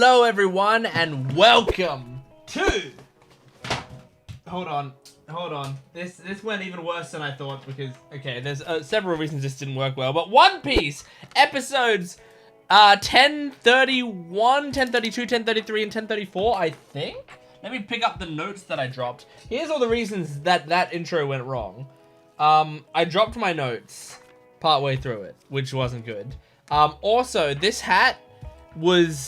Hello everyone and welcome to... Hold on. This went even worse than I thought because, okay, there's several reasons this didn't work well, but One Piece episodes 1031, 1032, 1033, and 1034, I think? Let me pick up the notes that I dropped. Here's all the reasons that intro went wrong. I dropped my notes partway through it, which wasn't good. Also, this hat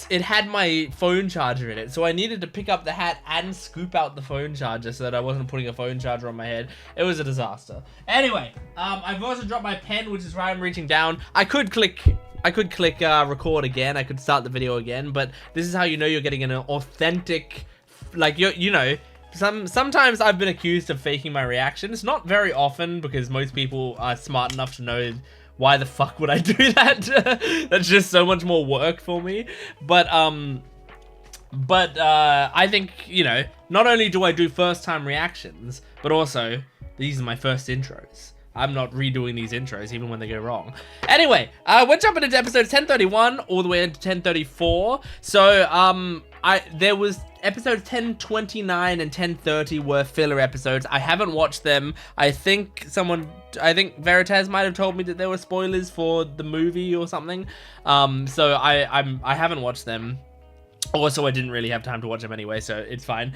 it had my phone charger in it, so I needed to pick up the hat and scoop out the phone charger so that I wasn't putting a phone charger on my head. It was a disaster. Anyway, I've also dropped my pen, which is why I'm reaching down. I could click record again. I could start the video again, but this is how you know you're getting an authentic, like, you know, sometimes I've been accused of faking my reactions. Not very often, because most people are smart enough to know why the fuck would I do that? That's just so much more work for me. But I think, you know, not only do I do first time reactions, but also these are my first intros. I'm not redoing these intros even when they go wrong. Anyway, we're jumping into episode 1031 all the way into 1034. So there was episodes 1029 and 1030 were filler episodes. I haven't watched them. I think Veritas might have told me that there were spoilers for the movie or something. So I haven't watched them. Also, I didn't really have time to watch them anyway, so it's fine.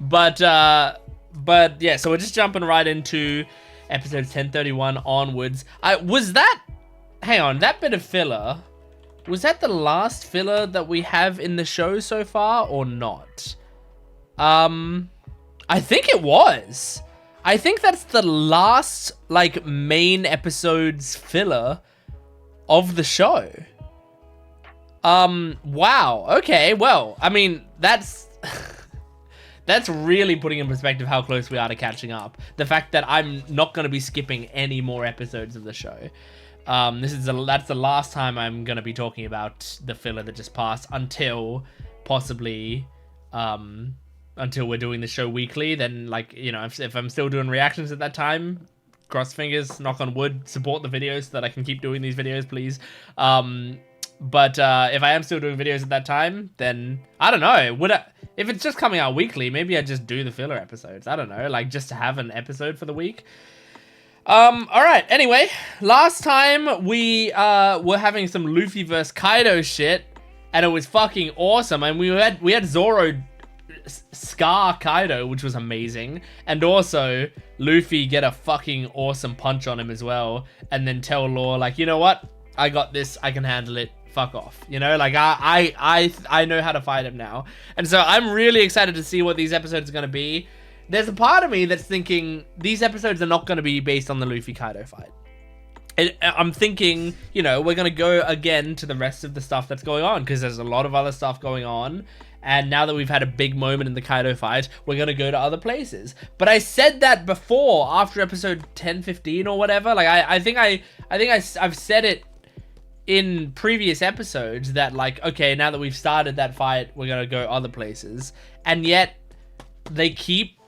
But yeah, so we're just jumping right into episodes 1031 onwards. Hang on, that bit of filler, was that the last filler that we have in the show so far or not? I think it was. I think that's the last, like, main episode's filler of the show. Wow. Okay, well, I mean, that's that's really putting in perspective how close we are to catching up. The fact that I'm not going to be skipping any more episodes of the show. That's the last time I'm going to be talking about the filler that just passed until possibly, until we're doing the show weekly. Then, like, you know, if I'm still doing reactions at that time, cross fingers, knock on wood, support the videos so that I can keep doing these videos, please. But if I am still doing videos at that time, then I don't know. If it's just coming out weekly, maybe I just do the filler episodes. I don't know, like, just to have an episode for the week. All right. Anyway, last time we were having some Luffy vs Kaido shit, and it was fucking awesome. And we had Zoro scar Kaido, which was amazing, and also Luffy get a fucking awesome punch on him as well, and then tell Law, like, you know what? I got this. I can handle it. Fuck off. You know, like, I know how to fight him now. And so I'm really excited to see what these episodes are going to be. There's a part of me that's thinking these episodes are not going to be based on the Luffy-Kaido fight. I'm thinking, you know, we're going to go again to the rest of the stuff that's going on, because there's a lot of other stuff going on. And now that we've had a big moment in the Kaido fight, we're going to go to other places. But I said that before, after episode 1015 or whatever. Like, I think I've said it in previous episodes that, like, okay, now that we've started that fight, we're gonna go other places, and yet they keep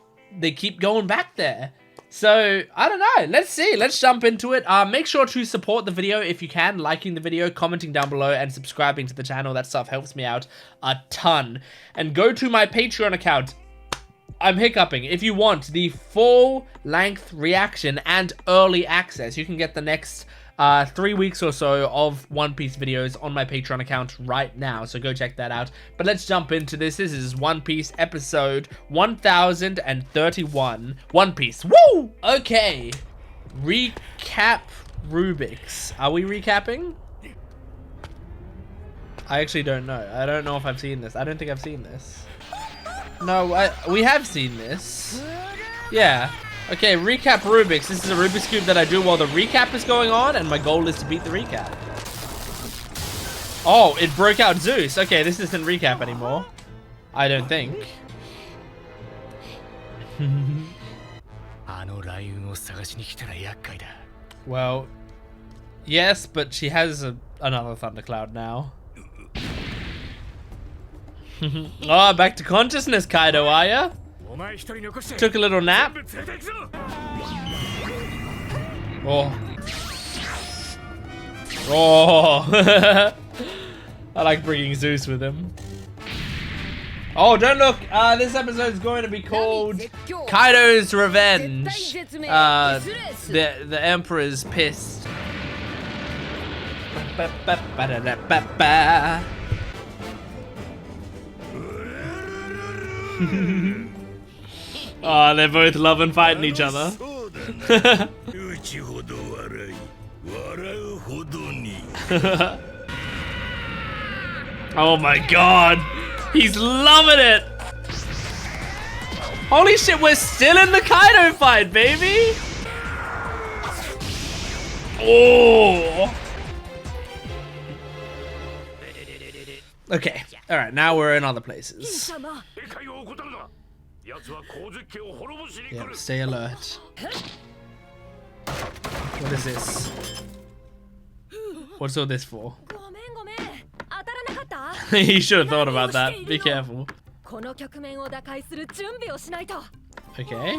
going back there. So I don't know, let's see, let's jump into it. Make sure to support the video if you can, liking the video, commenting down below, and subscribing to the channel. That stuff helps me out a ton. And go to my Patreon account. I'm hiccuping. If you want the full length reaction and early access, you can get the next 3 weeks or so of One Piece videos on my Patreon account right now, so go check that out. But let's jump into this. This is One Piece episode 1031. One Piece. Woo! Okay. Recap Rubik's. Are we recapping? I actually don't know. I don't know if I've seen this. I don't think I've seen this. No, we have seen this. Yeah. Okay, recap Rubik's. This is a Rubik's Cube that I do while the recap is going on, and my goal is to beat the recap. Oh, it broke out Zeus. Okay, this isn't recap anymore. I don't think. Well, yes, but she has another thundercloud now. Oh, back to consciousness, Kaido, are ya? Took a little nap. Oh. Oh. I like bringing Zeus with him. Oh, don't look! This episode is going to be called Kaido's Revenge. The Emperor's pissed. Oh, they're both loving fighting each other. Oh my god! He's loving it! Holy shit, we're still in the Kaido fight, baby! Oh! Okay, alright, now we're in other places. Yeah, stay alert. What is this? What's all this for? You should have thought about that. Be careful. Okay.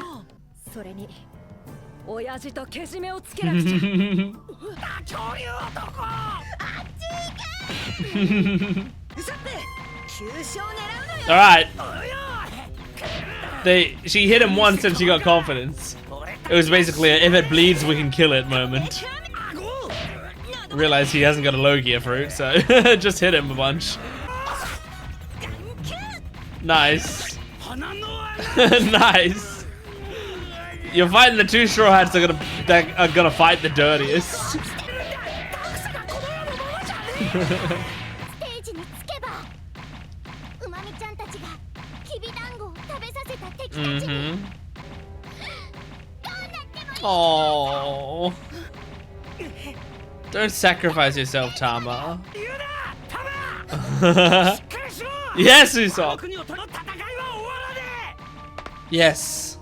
Alright. She hit him once and she got confidence. It was basically a if it bleeds we can kill it moment. Realize he hasn't got a Logia fruit, so just hit him a bunch. Nice. Nice. You're fighting the two straw hats that are gonna fight the dirtiest. Oh. Don't sacrifice yourself, Tama. Yes, Usopp. Yes.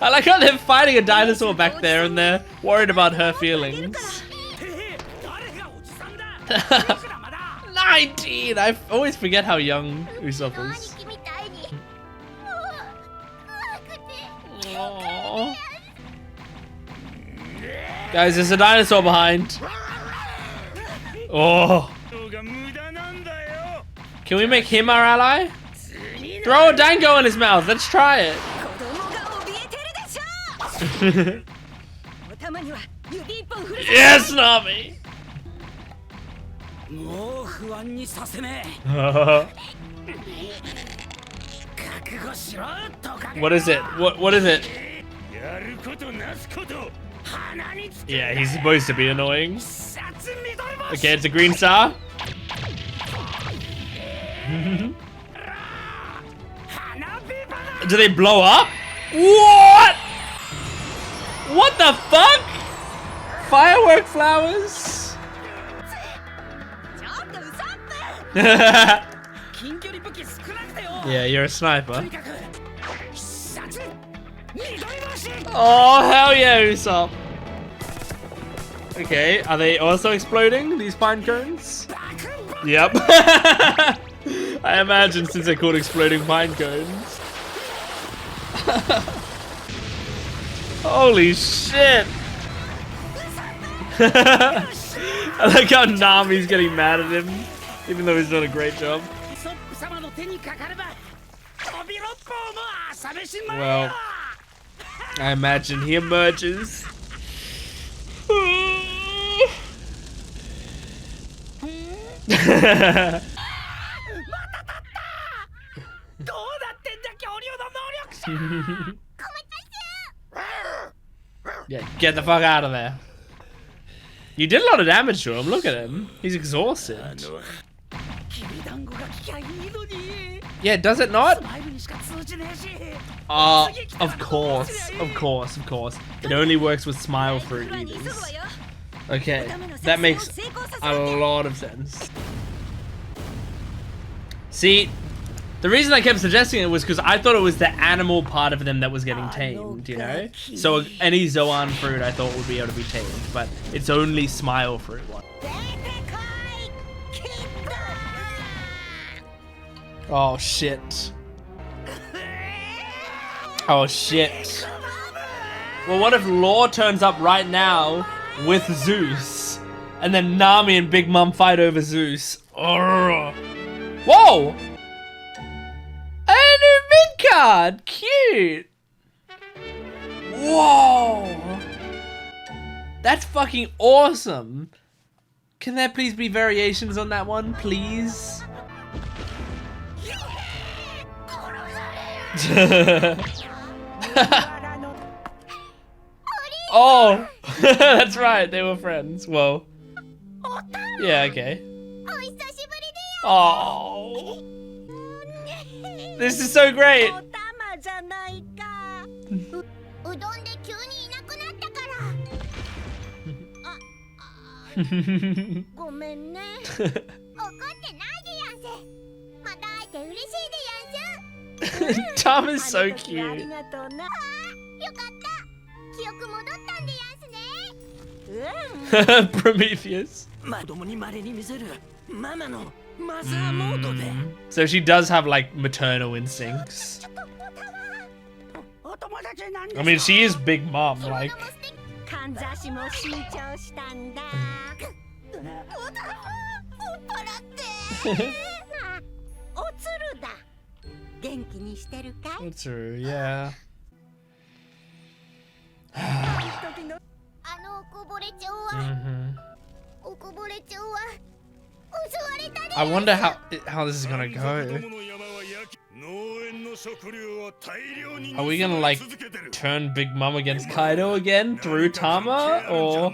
I like how they're fighting a dinosaur back there and they're worried about her feelings. 19! I always forget how young Usopp is. Aww. Guys, there's a dinosaur behind. Oh. Can we make him our ally? Throw a dango in his mouth. Let's try it. Yes, Nami. What is it? What is it? Yeah, he's supposed to be annoying. Okay, it's a green star. Do they blow up? What? What the fuck? Firework flowers? Yeah, you're a sniper. Oh, hell yeah, Usopp. Okay, are they also exploding, these pine cones? Yep. I imagine since they're called exploding pine cones. Holy shit. I like how Nami's getting mad at him, even though he's done a great job. Well, I imagine he emerges. Yeah, get the fuck out of there. You did a lot of damage to him, look at him. He's exhausted. Yeah, does it not? Of course. It only works with smile fruit eaters. Okay, that makes a lot of sense. See, the reason I kept suggesting it was because I thought it was the animal part of them that was getting tamed, you know? So any Zoan fruit I thought would be able to be tamed, but it's only smile fruit one. Oh shit. Oh shit. Well, what if Law turns up right now with Zeus? And then Nami and Big Mom fight over Zeus. Urgh. Whoa! A new mid card! Cute! Whoa! That's fucking awesome! Can there please be variations on that one, please? Oh! That's right, they were friends. Whoa. Yeah, okay. Oh! This is so great! Tama's so cute. Prometheus. So she does have like maternal instincts. I mean, she is Big Mom, like. That's true, yeah. I wonder how this is gonna go. Are we gonna like turn Big Mom against Kaido again through Tama, or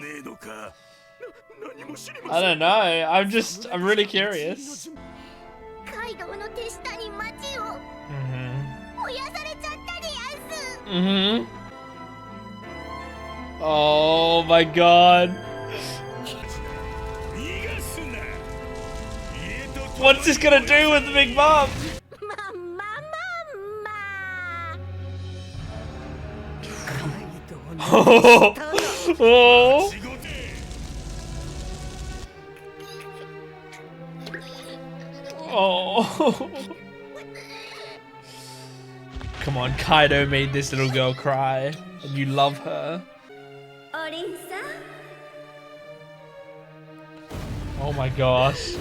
I don't know. I'm really curious. Oh my god. What's this gonna do with the Big Mom? Oh. Oh. Oh. Come on, Kaido made this little girl cry, and you love her. Oh my gosh.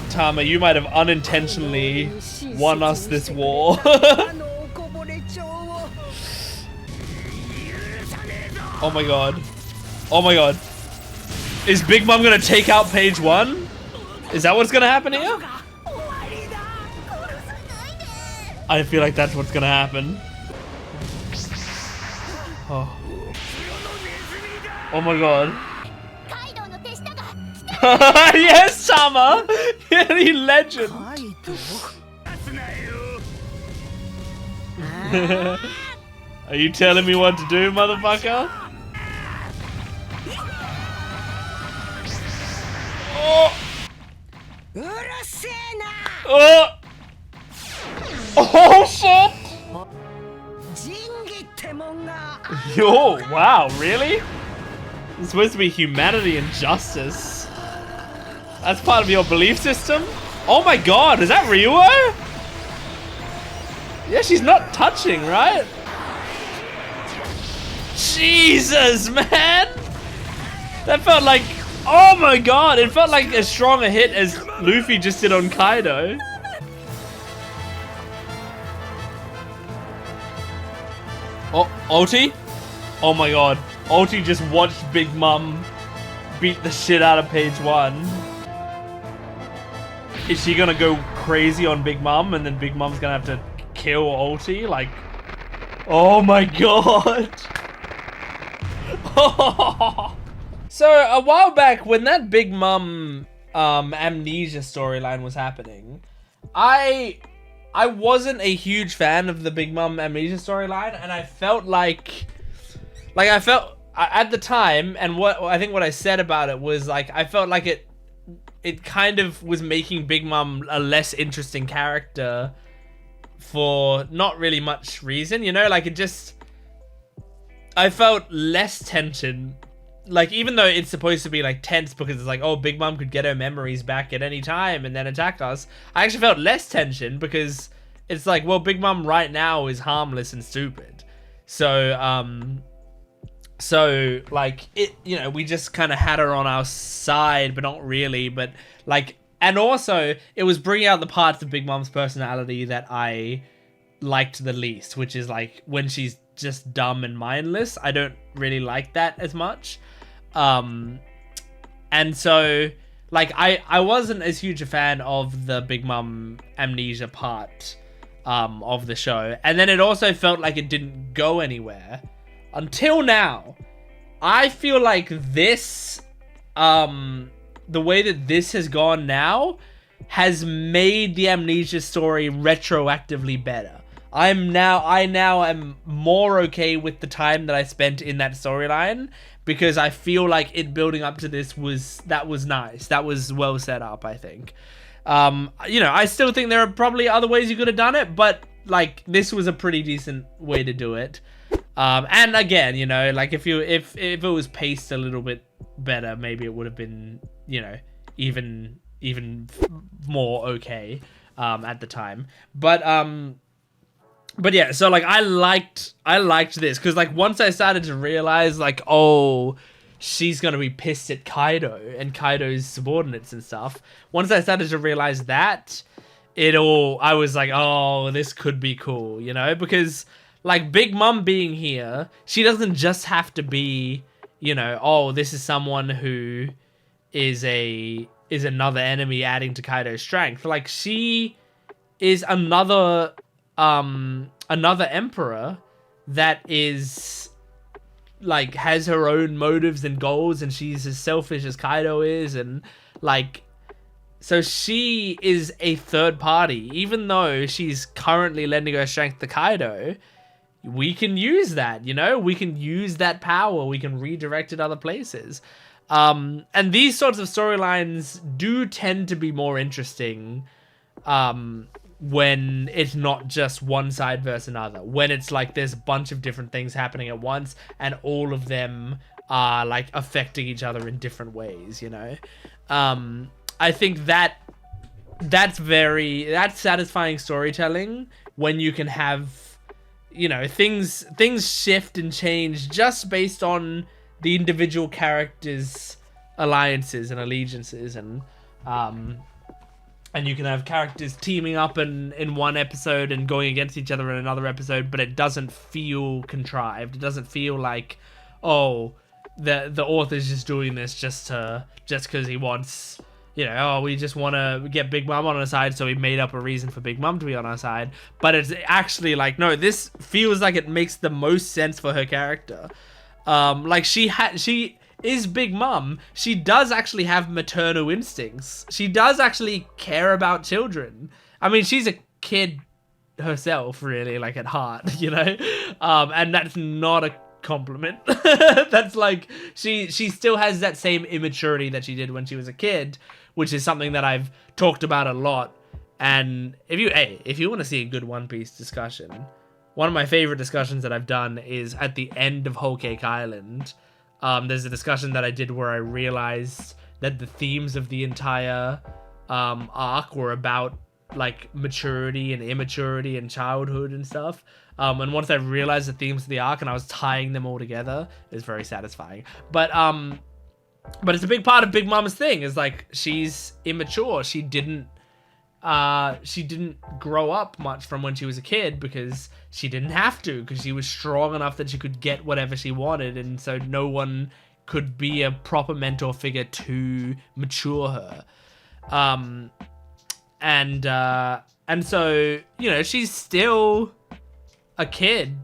Tama, you might have unintentionally won us this war. Oh my god. Oh my god. Is Big Mom gonna take out page 1? Is that what's gonna happen here? I feel like that's what's gonna happen. Oh. Oh my god. Yes, Tama! The legend! Are you telling me what to do, motherfucker? Oh! Oh! Oh shit! Yo, wow, really? It's supposed to be humanity and justice. That's part of your belief system? Oh my god, is that Ryuo? Yeah, she's not touching, right? Jesus, man! That felt like, oh my god, it felt like as strong a hit as Luffy just did on Kaido. Oh, ulti? Oh my god. Ulti just watched Big Mom beat the shit out of page 1. Is she gonna go crazy on Big Mom and then Big Mom's gonna have to kill Ulti? Like, oh my god. So a while back when that Big Mom amnesia storyline was happening, I wasn't a huge fan of the Big Mom amnesia storyline, and I felt like I felt at the time, and what I think what I said about it was like I felt like it kind of was making Big Mom a less interesting character for not really much reason, you know, like it just, I felt less tension. Like, even though it's supposed to be like tense because it's like, oh, Big Mom could get her memories back at any time and then attack us, I actually felt less tension because it's like, well, Big Mom right now is harmless and stupid. So So, like, it, you know, we just kind of had her on our side, but not really. But, like, and also, it was bringing out the parts of Big Mom's personality that I liked the least, which is, like, when she's just dumb and mindless. I don't really like that as much. And so, like, I wasn't as huge a fan of the Big Mom amnesia part of the show. And then it also felt like it didn't go anywhere. Until now, I feel like this, the way that this has gone now, has made the amnesia story retroactively better. I now am more okay with the time that I spent in that storyline, because I feel like it building up to this was nice. That was well set up, I think. You know, I still think there are probably other ways you could have done it, but like this was a pretty decent way to do it. And again, you know, like if it was paced a little bit better, maybe it would have been, you know, even more okay at the time. But yeah, so like I liked this because like once I started to realize like, oh, she's gonna be pissed at Kaido and Kaido's subordinates and stuff. Once I started to realize that, I was like, oh, this could be cool, you know, because like Big Mom being here, she doesn't just have to be, you know, oh, this is someone who is another enemy adding to Kaido's strength. Like she is another emperor that is like has her own motives and goals, and she's as selfish as Kaido is, and like so she is a third party. Even though she's currently lending her strength to Kaido, we can use that, you know? We can use that power. We can redirect it other places. And these sorts of storylines do tend to be more interesting when it's not just one side versus another. When it's like there's a bunch of different things happening at once and all of them are like affecting each other in different ways, you know? I think that's satisfying storytelling when you can have, you know, things shift and change just based on the individual characters' alliances and allegiances, and you can have characters teaming up in one episode and going against each other in another episode, but it doesn't feel contrived. It doesn't feel like, oh, the author's just doing this just because he wants, you know, oh, we just want to get Big Mom on our side, so we made up a reason for Big Mom to be on our side. But it's actually like, no, this feels like it makes the most sense for her character. Like she is Big Mom. She does actually have maternal instincts. She does actually care about children. I mean, she's a kid herself, really, like at heart, you know? And that's not a compliment. That's like, she still has that same immaturity that she did when she was a kid, which is something that I've talked about a lot. And if you want to see a good One Piece discussion, one of my favorite discussions that I've done is at the end of Whole Cake Island. There's a discussion that I did where I realized that the themes of the entire arc were about like maturity and immaturity and childhood and stuff. And once I realized the themes of the arc and I was tying them all together, it was very satisfying. But it's a big part of Big Mom's thing, is like she's immature. She didn't grow up much from when she was a kid because she didn't have to, because she was strong enough that she could get whatever she wanted, and so no one could be a proper mentor figure to mature her. And so, you know, she's still a kid,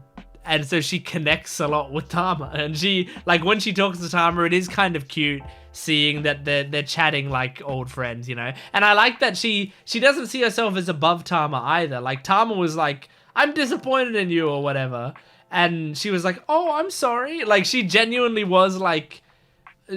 and so she connects a lot with Tama, and she, like, when she talks to Tama, it is kind of cute seeing that they're chatting like old friends, you know? And I like that she doesn't see herself as above Tama either. Like, Tama was like, I'm disappointed in you or whatever, and she was like, oh, I'm sorry. Like, she genuinely was like,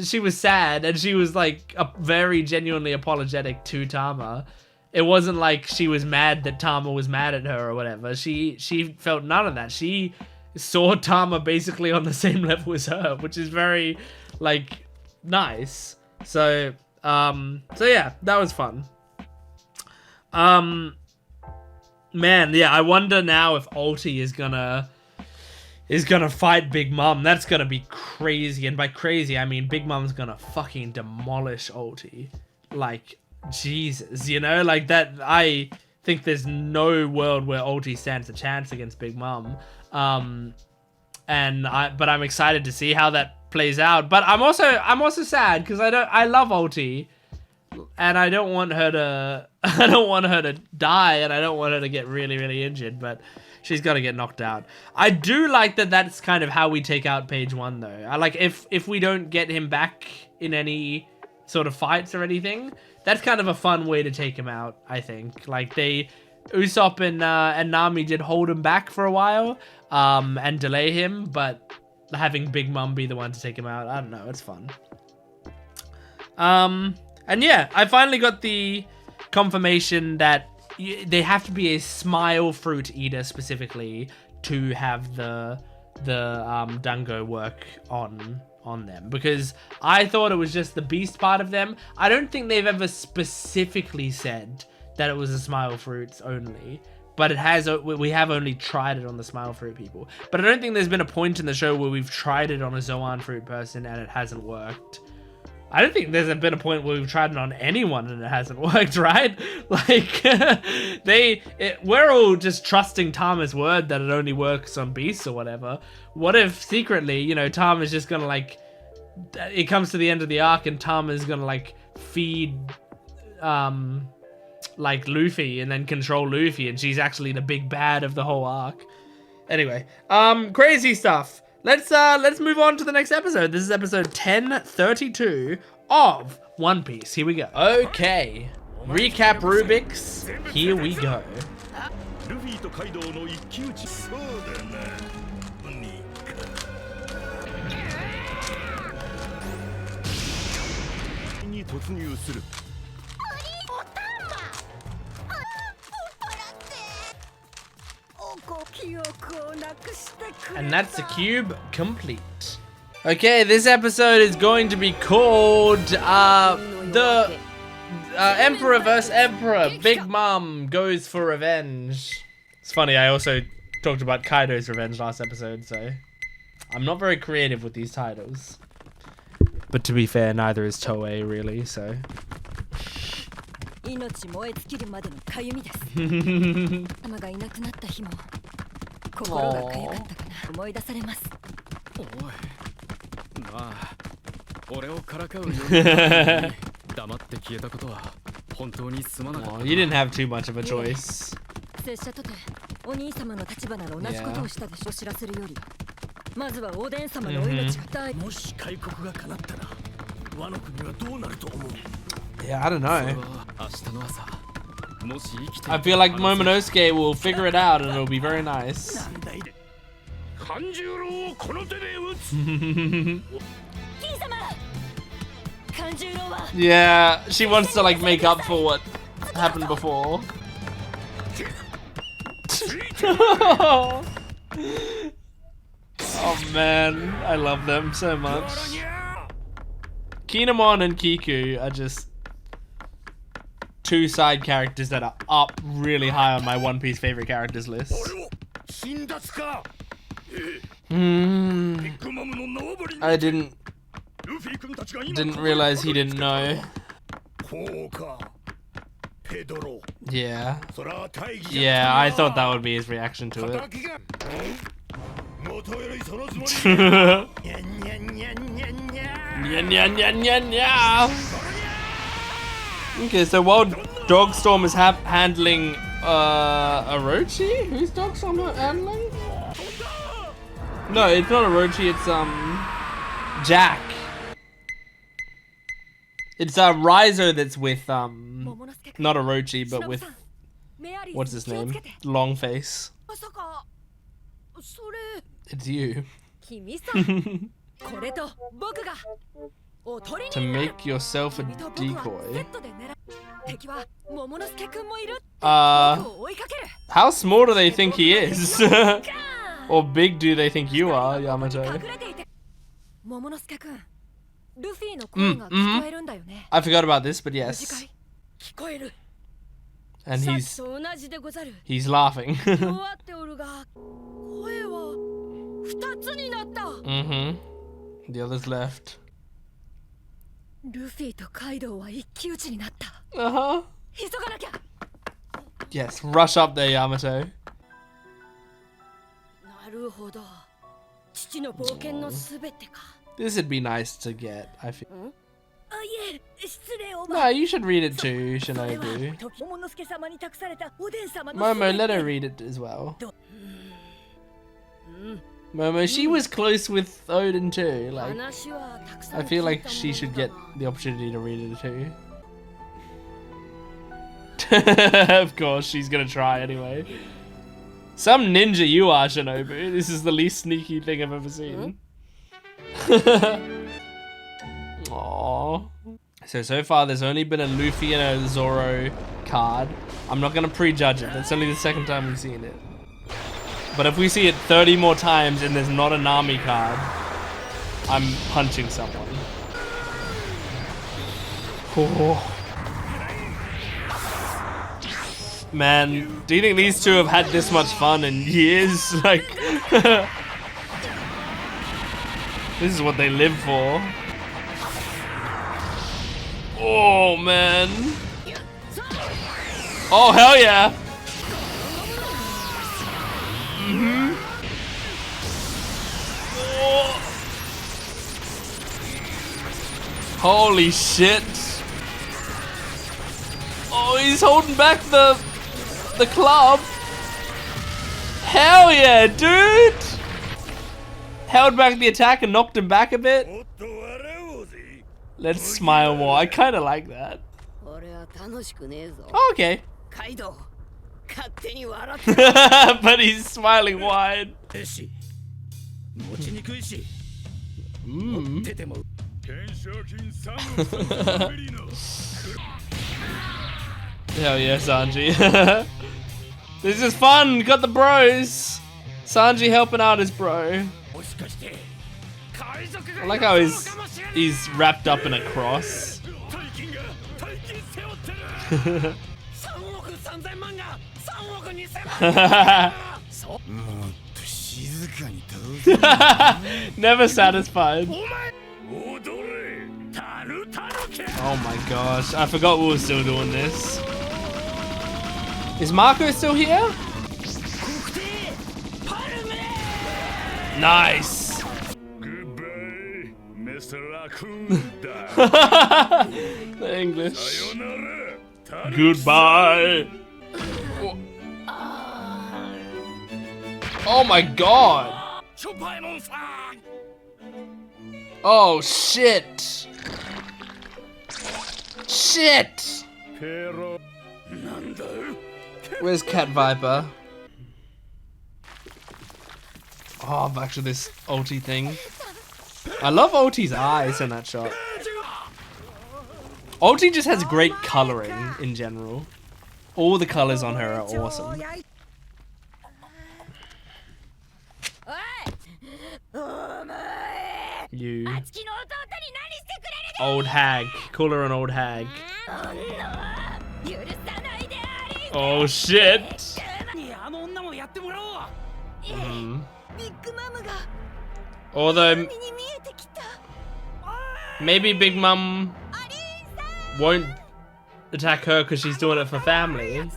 she was sad, and she was like very genuinely apologetic to Tama. It wasn't like she was mad that Tama was mad at her or whatever. She felt none of that. She saw Tama basically on the same level as her, which is very, like, nice. So yeah, that was fun. Man, yeah, I wonder now if Ulti is gonna is gonna fight Big Mom. That's gonna be crazy. And by crazy, I mean Big Mom's gonna fucking demolish Ulti. Like, Jesus, you know? Like, that, I think there's no world where Ulti stands a chance against Big Mom. But I'm excited to see how that plays out. But I'm also sad because I love Ulti. And I don't want her to die, and I don't want her to get really, really injured, but she's got to get knocked out. I do like that that's kind of how we take out Page 1, though. I like if we don't get him back in any sort of fights or anything, that's kind of a fun way to take him out, I think. Like, Usopp and Nami did hold him back for a while, and delay him, but having Big Mom be the one to take him out, I don't know, it's fun. And yeah, I finally got the confirmation that they have to be a smile fruit eater specifically to have the dango work on them, because I thought it was just the beast part of them. I don't think they've ever specifically said that it was the smile fruits only, but we have only tried it on the smile fruit people. But I don't think there's been a point in the show where we've tried it on a Zoan fruit person and it hasn't worked. I don't think there's been a point where we've tried it on anyone and it hasn't worked, right? Like, we're all just trusting Tama's word that it only works on beasts or whatever. What if secretly, you know, Tama's just gonna, like, it comes to the end of the arc and Tama's gonna, like, feed, like, Luffy and then control Luffy, and she's actually the big bad of the whole arc. Anyway, crazy stuff. Let's move on to the next episode. This is episode 1032 of One Piece. Here we go. Okay. Recap Rubik's. Here we go. And that's the cube complete. Okay, this episode is going to be called the Emperor vs. Emperor. Big Mom goes for revenge. It's funny, I also talked about Kaido's revenge last episode, so I'm not very creative with these titles. But to be fair, neither is Toei really, so. Oh, you didn't have too much of a choice. Yeah. Yeah, I don't know. I feel like Momonosuke will figure it out and it'll be very nice. Yeah, she wants to like make up for what happened before. Oh man, I love them so much. Kinemon and Kiku are just two side characters that are up really high on my One Piece favorite characters list. I didn't realize he didn't know. Yeah. Yeah, I thought that would be his reaction to it. Okay, so while Dogstorm is handling Orochi? Who's Dogstorm handling? No, it's not Orochi, it's Jack. It's Riser that's with not Orochi, but with what's his name? Longface. It's you. To make yourself a decoy. How small do they think he is? Or big do they think you are, Yamato? I forgot about this, but yes. And he's laughing. Mm-hmm. The others left. Uh-huh. Yes, rush up there, Yamato. This would be nice to get, I feel. No, you should read it too, Shinobu. Momo, let her read it as well. Momo, she was close with Odin too. Like, I feel like she should get the opportunity to read it too. Of course, she's gonna try anyway. Some ninja you are, Shinobu. This is the least sneaky thing I've ever seen. Aww. So far there's only been a Luffy and a Zoro card. I'm not gonna prejudge it. That's only the second time we've seen it. But if we see it 30 more times and there's not a Nami card, I'm punching someone. Oh. Man, do you think these two have had this much fun in years? Like, this is what they live for. Oh, man. Oh, hell yeah. Mm-hmm. Oh. Holy shit. Oh, he's holding back the club. Hell yeah, dude. Held back the attack and knocked him back a bit. Let's smile more. I kind of like that. Oh, okay. But he's smiling wide. Hell yeah, Sanji. This is fun. Got the bros. Sanji helping out his bro. I like how he's wrapped up in a cross. Never satisfied. Oh my gosh, I forgot we were still doing this. Is Marco still here? Nice. Goodbye, Mr. The English. Goodbye. Oh my god. Oh shit. Shit. Where's Cat Viper? Oh, back to this ulti thing. I love ulti's eyes in that shot. Ulti just has great coloring in general. All the colors on her are awesome. You. Old hag. Call her an old hag. Oh shit. Although maybe Big Mom won't attack her because she's doing it for family.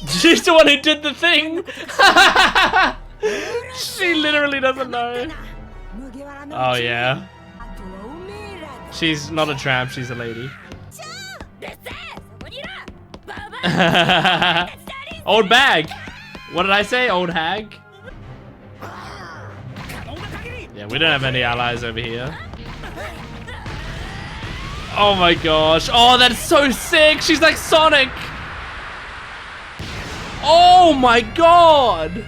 She's the one who did the thing. She literally doesn't know. Oh yeah. She's not a tramp, she's a lady. Old bag. What did I say? Old hag? Yeah, we don't have any allies over here. Oh my gosh. Oh, that's so sick. She's like Sonic. Oh my god.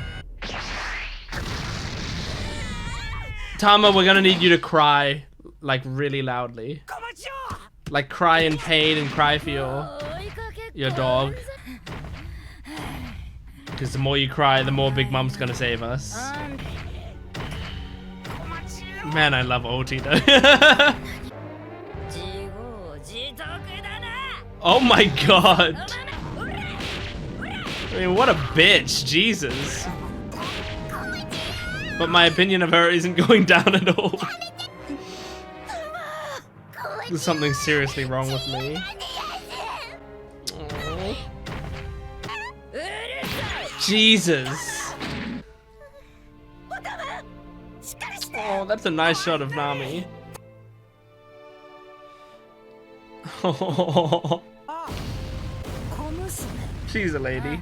Tama, we're gonna need you to cry, like really loudly. Like cry in pain and cry for your dog. Because the more you cry, the more Big Mom's gonna save us. Man, I love Oti though. Oh my god. I mean, what a bitch, Jesus. But my opinion of her isn't going down at all. There's something seriously wrong with me. Aww. Jesus. Oh, that's a nice shot of Nami. Oh. She's a lady.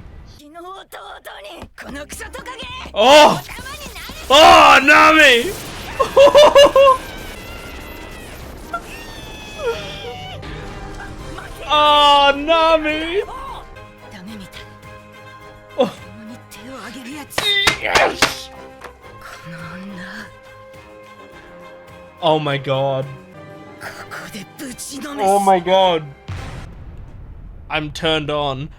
Oh! Oh, Nami! Oh, Nami! Oh. Yes! Oh my god. Oh my god. I'm turned on.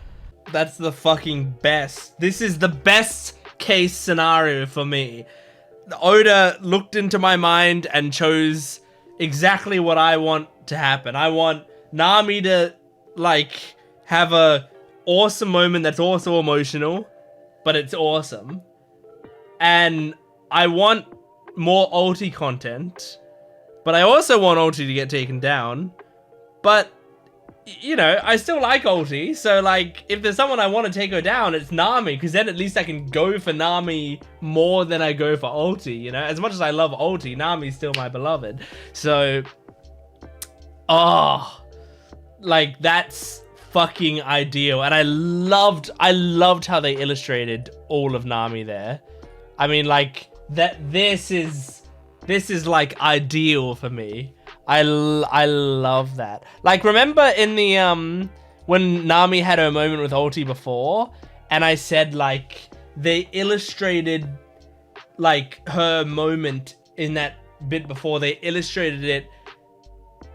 That's the fucking best. This is the best case scenario for me. Oda looked into my mind and chose exactly what I want to happen. I want Nami to, like, have a awesome moment that's also emotional, but it's awesome. And I want more ulti content, but I also want ulti to get taken down. But, you know, I still like ulti, so, like, if there's someone I want to take her down, it's Nami, because then at least I can go for Nami more than I go for ulti, you know? As much as I love ulti, Nami's still my beloved. So, oh, like, that's fucking ideal. And I loved how they illustrated all of Nami there. I mean, like, this is like ideal for me. I love that. Like, remember in the when Nami had her moment with ulti before, and I said, like, they illustrated, like, her moment in that bit before. They illustrated it,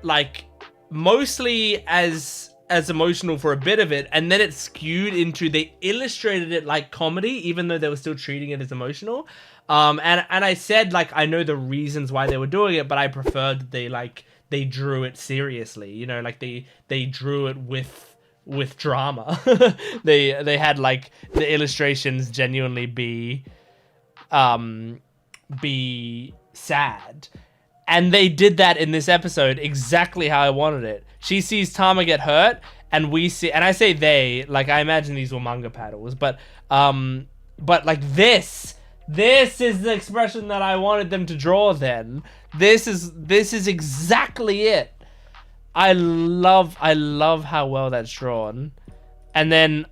like, mostly as emotional for a bit of it, and then it skewed into, they illustrated it like comedy, even though they were still treating it as emotional. And I said, like, I know the reasons why they were doing it, but I preferred that they drew it seriously, you know, like they drew it with drama. they had, like, the illustrations genuinely be sad. And they did that in this episode exactly how I wanted it. She sees Tama get hurt, and we see, and I say they, like, I imagine these were manga paddles, but like, this is the expression that I wanted them to draw then. This is exactly it. I love how well that's drawn. And then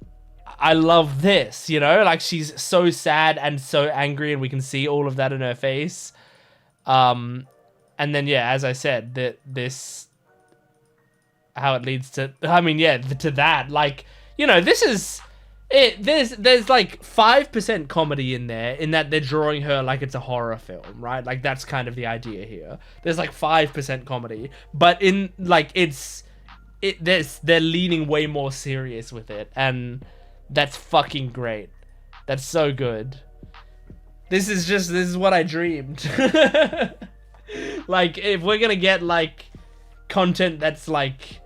I love this, you know, like, she's so sad and so angry, and we can see all of that in her face. And then, yeah, as I said, this, how it leads to, I mean, yeah, to that, like, you know, this is it. There's like 5% comedy in there, in that they're drawing her like it's a horror film, right? Like, that's kind of the idea here. There's like 5% comedy, but in, like, they're leaning way more serious with it, and that's fucking great. That's so good. This is what I dreamed. Like, if we're gonna get, like, content that's, like,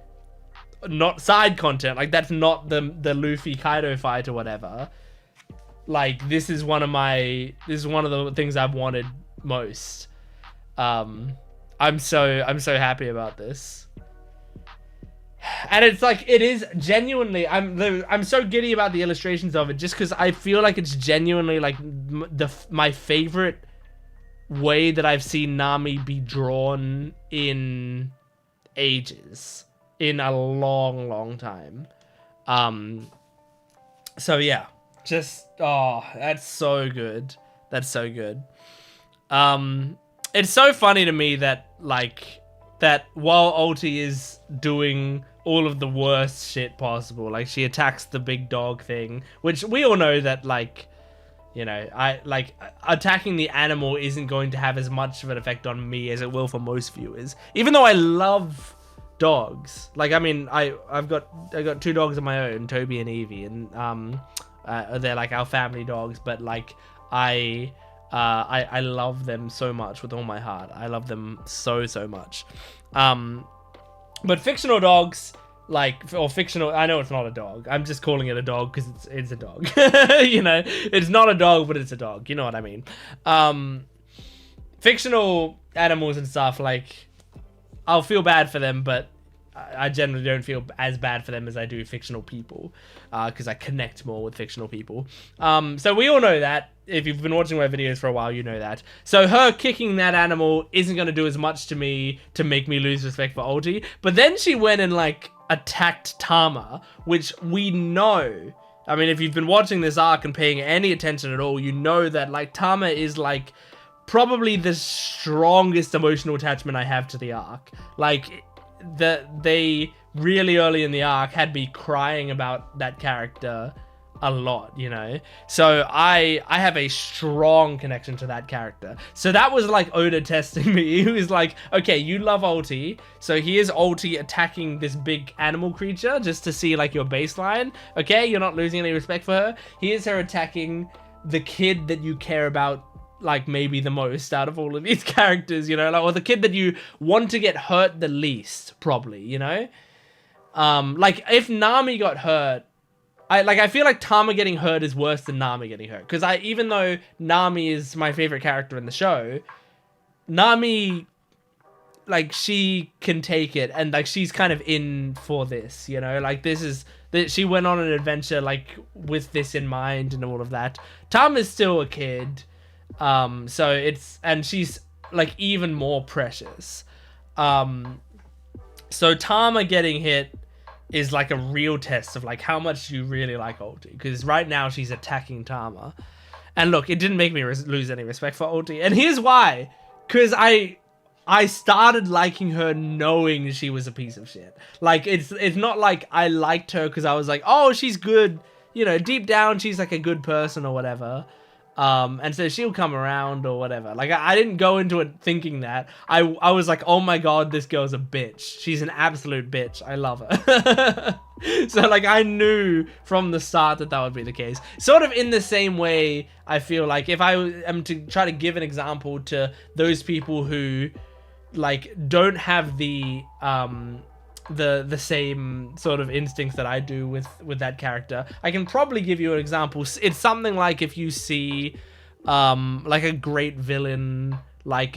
not side content, like, that's not the Luffy Kaido fight or whatever, like, this is one of the things I've wanted most. I'm so happy about this. And it's like, it is genuinely, I'm so giddy about the illustrations of it, just because I feel like it's genuinely, like, my favorite way that I've seen Nami be drawn in ages, in a long time. So yeah, just, oh, that's so good. It's so funny to me that, like, that while ulti is doing all of the worst shit possible, like, she attacks the big dog thing, which we all know that, like, you know, attacking the animal isn't going to have as much of an effect on me as it will for most viewers. Even though I love dogs, like, I mean, I got 2 dogs of my own, Toby and Evie, and they're, like, our family dogs. But, like, I love them so much with all my heart. I love them so much. But fictional dogs, like, or fictional. I know it's not a dog. I'm just calling it a dog because it's a dog. You know, it's not a dog, but it's a dog. You know what I mean? Fictional animals and stuff, like, I'll feel bad for them, but I generally don't feel as bad for them as I do fictional people, because I connect more with fictional people. So we all know that. If you've been watching my videos for a while, you know that. So her kicking that animal isn't going to do as much to me to make me lose respect for Ulti. But then she went and, like, attacked Tama, which we know. I mean, if you've been watching this arc and paying any attention at all, you know that, like, Tama is, like, probably the strongest emotional attachment I have to the arc. Like, they really early in the arc had me crying about that character a lot, you know? So I have a strong connection to that character. So that was like Oda testing me. He was like, okay, you love Ulti, so here's Ulti attacking this big animal creature just to see like your baseline. Okay, you're not losing any respect for her. Here's her attacking the kid that you care about, like, maybe the most out of all of these characters, you know, like, or the kid that you want to get hurt the least, probably, you know? Like, if Nami got hurt, I feel like Tama getting hurt is worse than Nami getting hurt, because even though Nami is my favorite character in the show, Nami, like, she can take it, and, like, she's kind of in for this, you know, like, she went on an adventure, like, with this in mind and all of that. Tama's still a kid, so and she's, like, even more precious. So Tama getting hit is, like, a real test of, like, how much you really like Ulti, because right now she's attacking Tama. And look, it didn't make me lose any respect for Ulti, and here's why. Because I started liking her knowing she was a piece of shit. Like, it's not like I liked her because I was like, oh, she's good, you know, deep down she's, like, a good person or whatever. And so she'll come around or whatever. Like, I didn't go into it thinking that. I was like, oh my god, this girl's a bitch. She's an absolute bitch. I love her. So, like, I knew from the start that would be the case. Sort of in the same way, I feel like if I am to try to give an example to those people who, like, don't have the same sort of instincts that I do with that character, I can probably give you an example. It's something like if you see like a great villain, like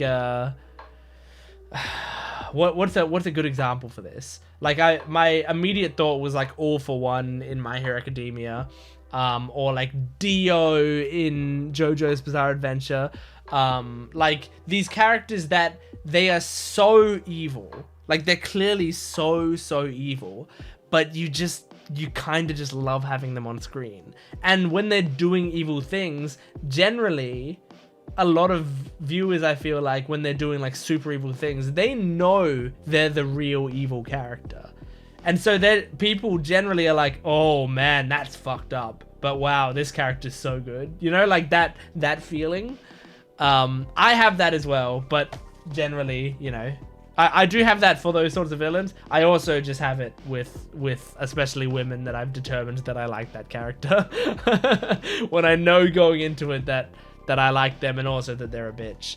what's a good example for this? Like, my immediate thought was like All For One in My Hero Academia, or like Dio in JoJo's Bizarre Adventure. Like, these characters that they are so evil. Like, they're clearly so evil, but you kind of just love having them on screen. And when they're doing evil things, generally, a lot of viewers, I feel like, when they're doing, like, super evil things, they know they're the real evil character. And so people generally are like, oh man, that's fucked up, but wow, this character's so good. You know, like that feeling. I have that as well, but generally, you know, I do have that for those sorts of villains. I also just have it with especially women that I've determined that I like that character. When I know going into it that I like them and also that they're a bitch,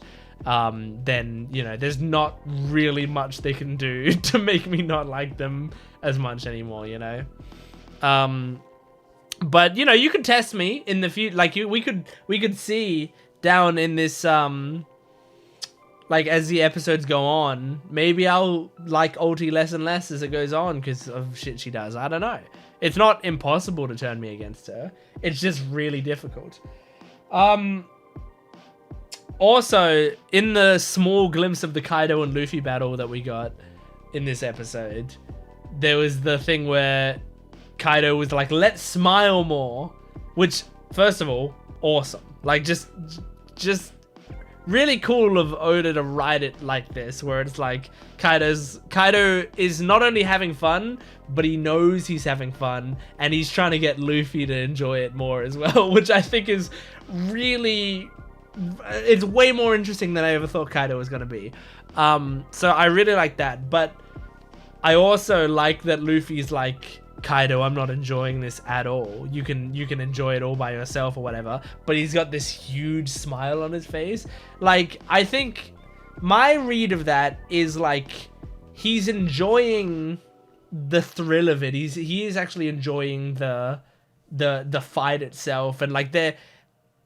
then, you know, there's not really much they can do to make me not like them as much anymore, you know? But, you know, you could test me in the future. Like, we could see down in this, like, as the episodes go on, maybe I'll like Ulti less and less as it goes on because of shit she does. I don't know. It's not impossible to turn me against her. It's just really difficult. Also, in the small glimpse of the Kaido and Luffy battle that we got in this episode, there was the thing where Kaido was like, let's smile more, which, first of all, awesome. Like, just really cool of Oda to write it like this, where it's like Kaido is not only having fun, but he knows he's having fun, and he's trying to get Luffy to enjoy it more as well, which I think is really, it's way more interesting than I ever thought Kaido was going to be. So I really like that, but I also like that Luffy's like, Kaido, I'm not enjoying this at all. You can enjoy it all by yourself or whatever. But he's got this huge smile on his face. Like, I think my read of that is like he's enjoying the thrill of it. He is actually enjoying the fight itself, and like they're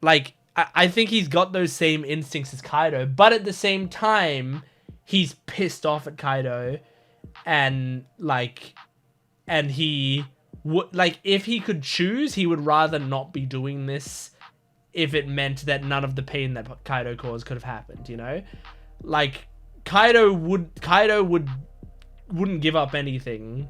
like I think he's got those same instincts as Kaido, but at the same time he's pissed off at Kaido, and he would like, if he could choose, he would rather not be doing this if it meant that none of the pain that Kaido caused could have happened, you know? Like Kaido wouldn't give up anything,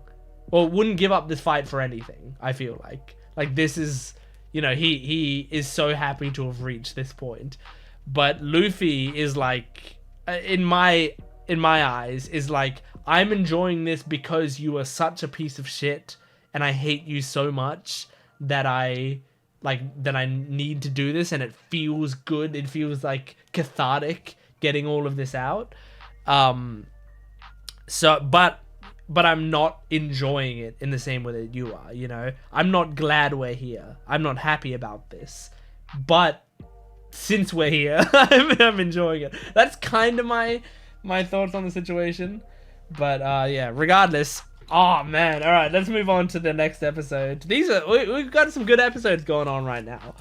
or wouldn't give up this fight for anything. I feel like this is, you know, he is so happy to have reached this point. But Luffy is like, in my eyes, is like, I'm enjoying this because you are such a piece of shit and I hate you so much that I need to do this, and it feels good. It feels like cathartic getting all of this out. So, but I'm not enjoying it in the same way that you are, you know? I'm not glad we're here. I'm not happy about this. But since we're here, I'm enjoying it. That's kind of my thoughts on the situation. But yeah, regardless. Oh man, all right, let's move on to the next episode. We've got some good episodes going on right now.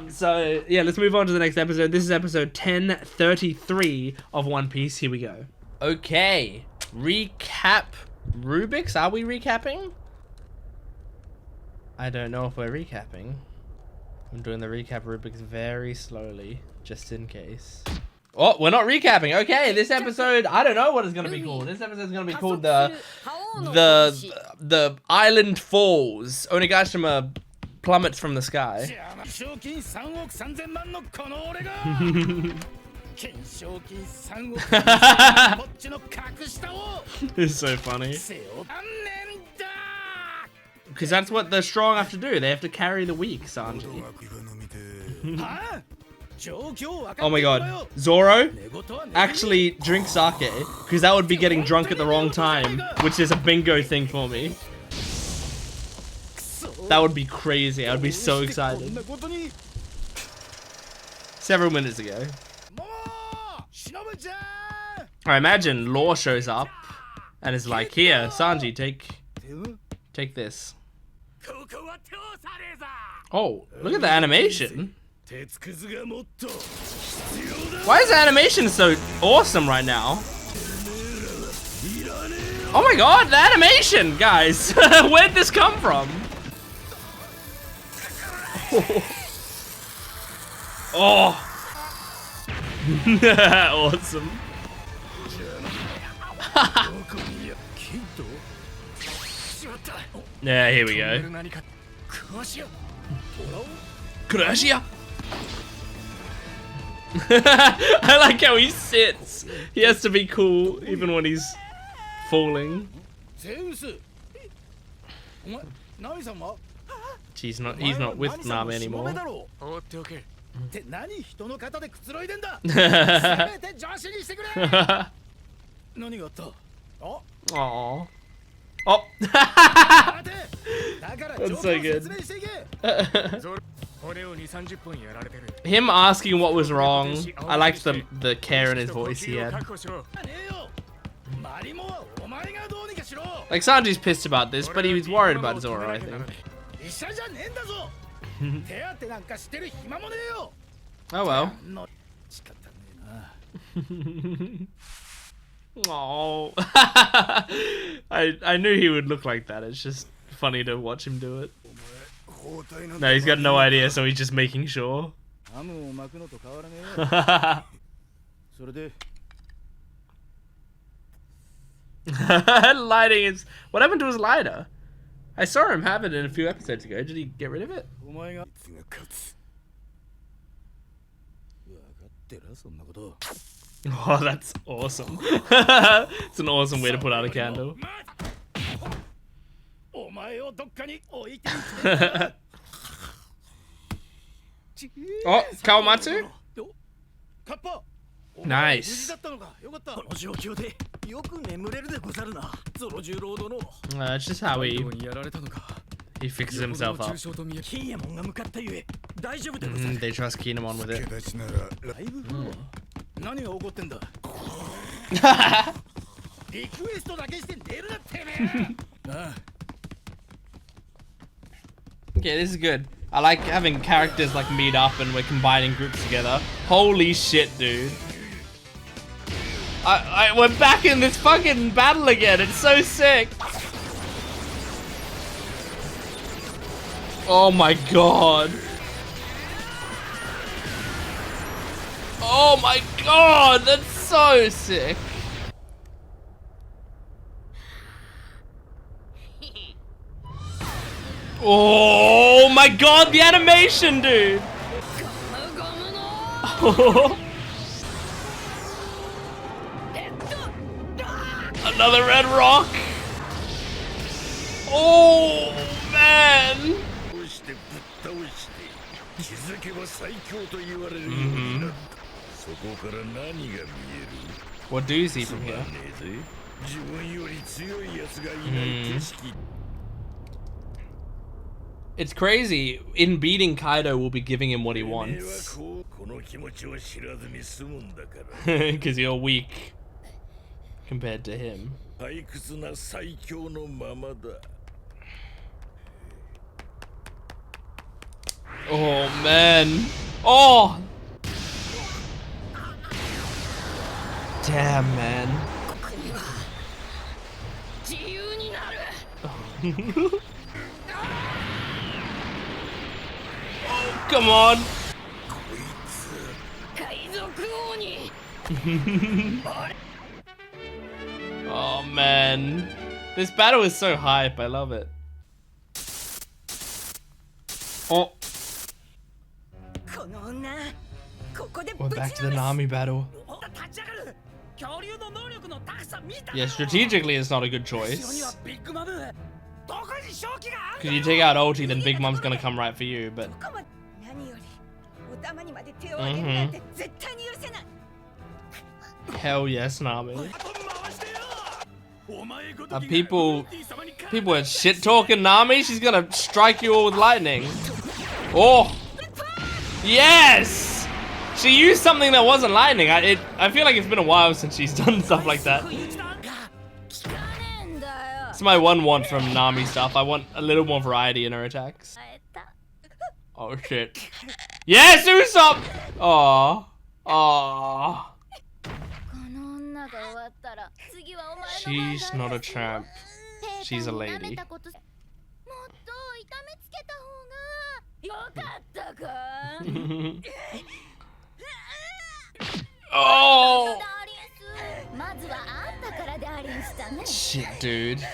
So yeah, let's move on to the next episode. This is episode 1033 of One Piece. Here we go. Okay, recap Rubik's. Are we recapping? I don't know if we're recapping. I'm doing the recap Rubik's very slowly, just in case. Oh, we're not recapping. Okay, this episode, I don't know what it's gonna be called. This episode is gonna be called the Island Falls. Onigashima plummets from the sky. It's so funny. Because that's what the strong have to do. They have to carry the weak, Sanji. Oh my god. Zoro actually drinks sake, because that would be getting drunk at the wrong time, which is a bingo thing for me. That would be crazy. I would be so excited. Several minutes ago. I imagine Law shows up and is like, here, Sanji, take this. Oh, look at the animation. Why is the animation so awesome right now? Oh my god, the animation, guys. Where'd this come from? Oh. Awesome. Yeah, here we go. Gracia. I like how he sits. He has to be cool even when he's falling. He's not with Nami anymore. Aww. Oh. That's so good. Him asking what was wrong. I liked the care in his voice he had. Like, Sanji's pissed about this, but he was worried about Zoro, I think. Oh well. Oh, I knew he would look like that. It's just funny to watch him do it. No, he's got no idea, so he's just making sure. Lighting is... What happened to his lighter? I saw him have it in a few episodes ago. Did he get rid of it? Oh, that's awesome. It's an awesome way to put out a candle. Oh, Kawamatsu? Nice. It's just how he fixes himself up. They trust Kinemon with it. Okay, this is good. I like having characters like meet up and we're combining groups together. Holy shit, dude. We're back in this fucking battle again. It's so sick. Oh my god. Oh my god, that's so sick. Oh my god, the animation, dude. Another red rock. Oh man. What do you see from here? It's crazy. In beating Kaido, we'll be giving him what he wants. Because you're weak compared to him. Oh man. Oh! Damn, man. Oh, come on. Oh man. This battle is so hype, I love it. Oh. We're back to the Nami battle. Yeah, strategically it's not a good choice. Because you take out ulti, then Big Mom's gonna come right for you, but... Hell yes, Nami. People are shit talking Nami. She's gonna strike you all with lightning. Oh, yes! She used something that wasn't lightning. I feel like it's been a while since she's done stuff like that. It's my one want from Nami stuff. I want a little more variety in her attacks. Oh shit! Yes, Usopp! Aww, aww. She's not a champ. She's a lady. Oh! Shit, dude.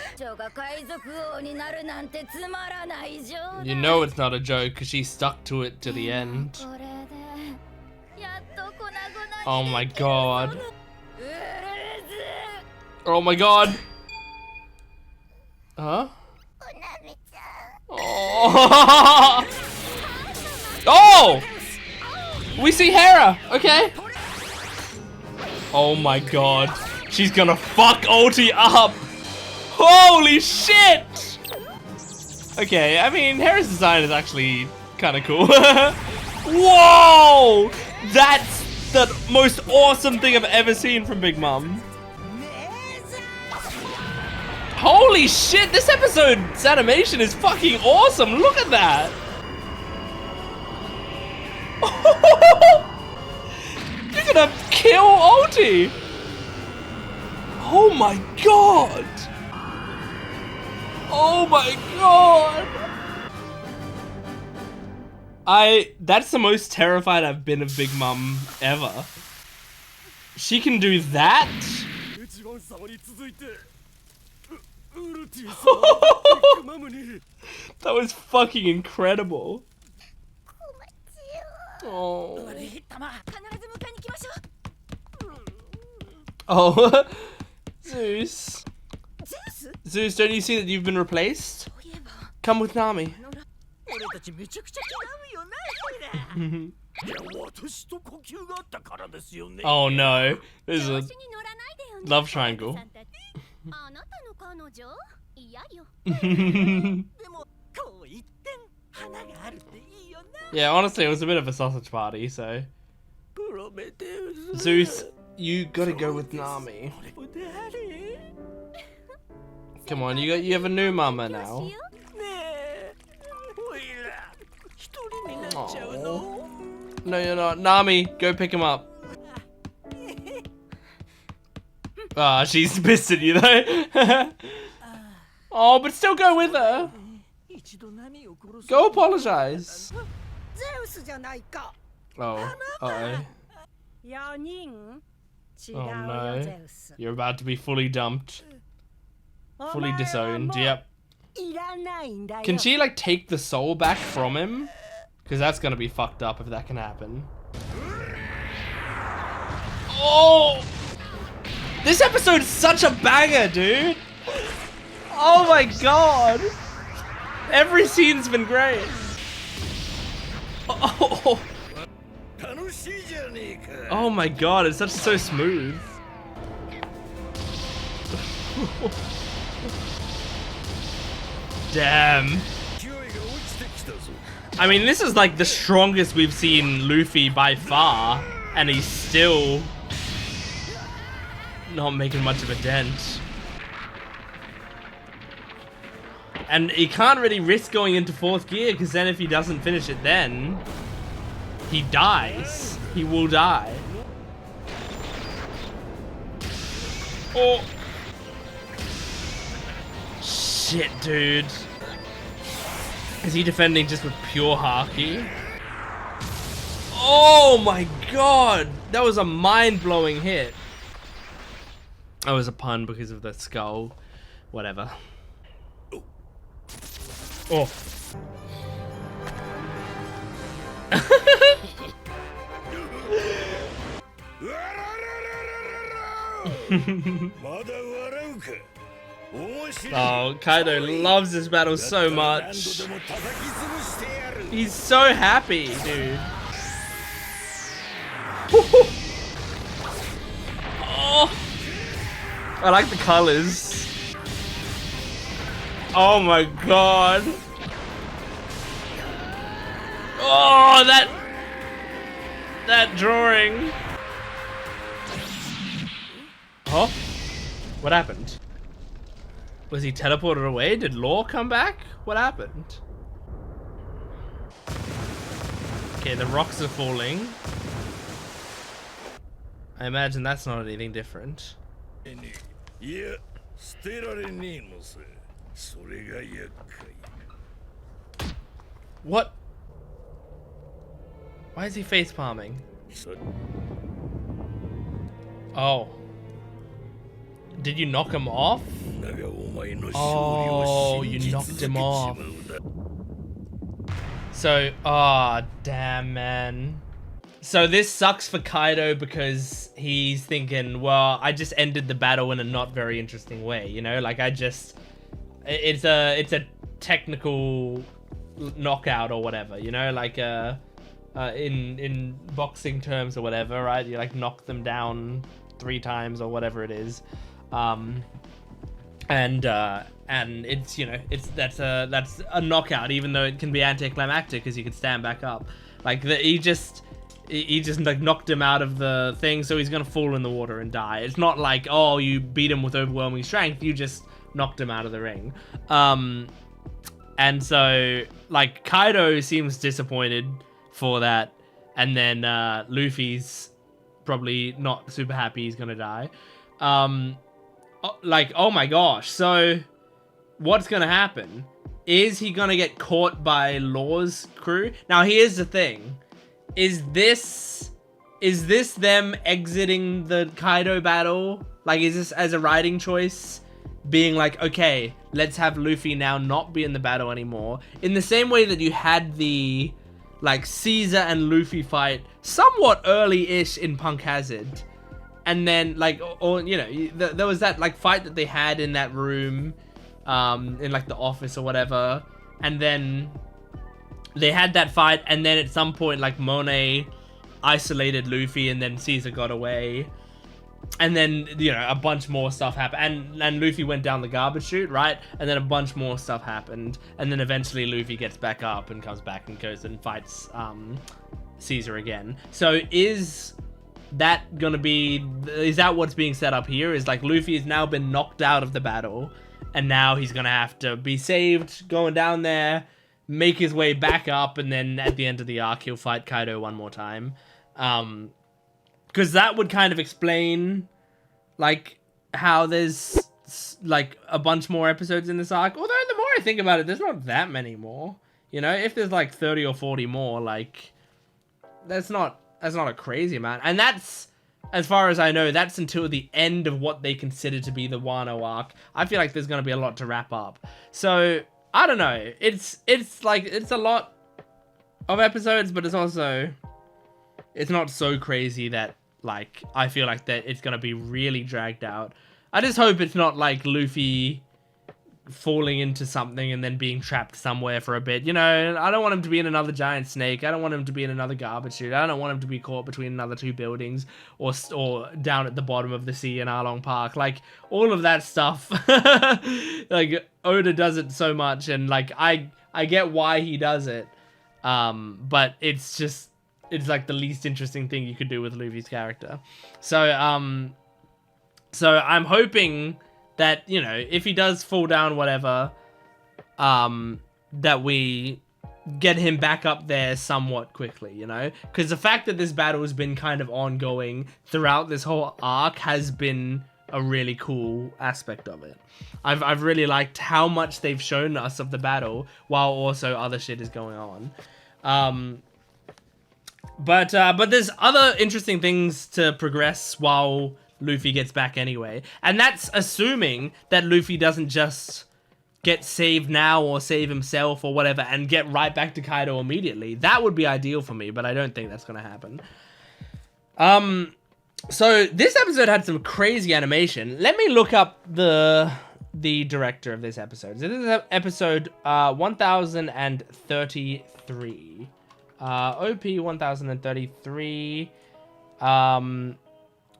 You know it's not a joke because she stuck to it to the end. Oh my god. Oh my god. Huh? Oh! Oh! We see Hera. Okay. Oh my god. She's gonna fuck ulti up. Holy shit! Okay, I mean, Hera's design is actually kind of cool. Whoa! That's the most awesome thing I've ever seen from Big Mom. Holy shit, this episode's animation is fucking awesome. Look at that. You're gonna kill ulti. Oh my god. Oh my god. That's the most terrified I've been of Big Mom ever. She can do that? That was fucking incredible. Oh. Oh. Zeus. Zeus, don't you see that you've been replaced? Come with Nami. Oh no. This is a love triangle. Yeah, honestly, it was a bit of a sausage party, so... Zeus, you gotta go with Nami. Come on, you have a new mama now. Aww. No, you're not. Nami, go pick him up. Ah, she's pissed at you though. Oh, but still go with her. Go apologize. Oh, uh-oh. Oh no. You're about to be fully dumped. Fully disowned, yep. Can she like take the soul back from him? Because that's gonna be fucked up if that can happen. Oh! This episode is such a banger, dude! Oh my god! Every scene's been great. Oh, oh my god, it's such so smooth. Damn. I mean, this is like the strongest we've seen Luffy by far, and he's still not making much of a dent. And he can't really risk going into 4th gear, because then if he doesn't finish it then, he dies. He will die. Oh. Shit, dude. Is he defending just with pure haki? Oh my god! That was a mind-blowing hit. That was a pun because of the skull. Whatever. Oh. Oh, Kaido loves this battle so much. He's so happy, dude. Oh, I like the colors. Oh my god. Oh, that drawing. Oh, what happened? Was he teleported away? Did Law come back? What happened? Okay, the rocks are falling. I imagine that's not anything different. What? Why is he face palming? Oh. Did you knock him off? Oh, you knocked him off. So, ah, damn, man. So this sucks for Kaido because he's thinking, well, I just ended the battle in a not very interesting way, you know? Like, it's a technical knockout or whatever, you know? Like, in boxing terms or whatever, right? You, like, knock them down 3 times or whatever it is. And it's, you know, that's a knockout, even though it can be anticlimactic because you can stand back up. Like, he just like knocked him out of the thing, so he's gonna fall in the water and die. It's not like, oh, you beat him with overwhelming strength, you just knocked him out of the ring. And so, like, Kaido seems disappointed for that, and then Luffy's probably not super happy he's gonna die. Like, oh my gosh, so what's gonna happen? Is he gonna get caught by Law's crew? Now, here's the thing. Is this them exiting the Kaido battle? Like, is this as a writing choice? Being like, okay, let's have Luffy now not be in the battle anymore. In the same way that you had the, like, Caesar and Luffy fight somewhat early-ish in Punk Hazard. And then, like, or you know, there was that, like, fight that they had in that room, in, like, the office or whatever. And then they had that fight, and then at some point, like, Monet isolated Luffy, and then Caesar got away. And then, you know, a bunch more stuff happened. And Luffy went down the garbage chute, right? And then a bunch more stuff happened. And then eventually Luffy gets back up and comes back and goes and fights Caesar again. So is that gonna be... Is that what's being set up here? Is, like, Luffy has now been knocked out of the battle. and now he's gonna have to be saved going down there, make his way back up, and then at the end of the arc he'll fight Kaido one more time. Because that would kind of explain like how there's like a bunch more episodes in this arc. Although the more I think about it, there's not that many more. You know, if there's like 30 or 40 more, like that's not a crazy amount. And that's, as far as I know, that's until the end of what they consider to be the Wano arc. I feel like there's going to be a lot to wrap up. So, I don't know. It's like, it's a lot of episodes, but it's also, it's not so crazy that, like, I feel like that it's going to be really dragged out. I just hope it's not like Luffy falling into something and then being trapped somewhere for a bit. You know, I don't want him to be in another giant snake. I don't want him to be in another garbage chute. I don't want him to be caught between another two buildings or down at the bottom of the sea in Arlong Park. Like, all of that stuff. Like, Oda does it so much, and like, I get why he does it. But it's just, it's like the least interesting thing you could do with Luffy's character. So I'm hoping that, you know, if he does fall down, whatever, that we get him back up there somewhat quickly, you know? Because the fact that this battle has been kind of ongoing throughout this whole arc has been a really cool aspect of it. I've really liked how much they've shown us of the battle while also other shit is going on. But there's other interesting things to progress while Luffy gets back anyway. And that's assuming that Luffy doesn't just get saved now or save himself or whatever and get right back to Kaido immediately. That would be ideal for me, but I don't think that's going to happen. So this episode had some crazy animation. Let me look up the director of this episode. So this is episode 1033. OP 1033.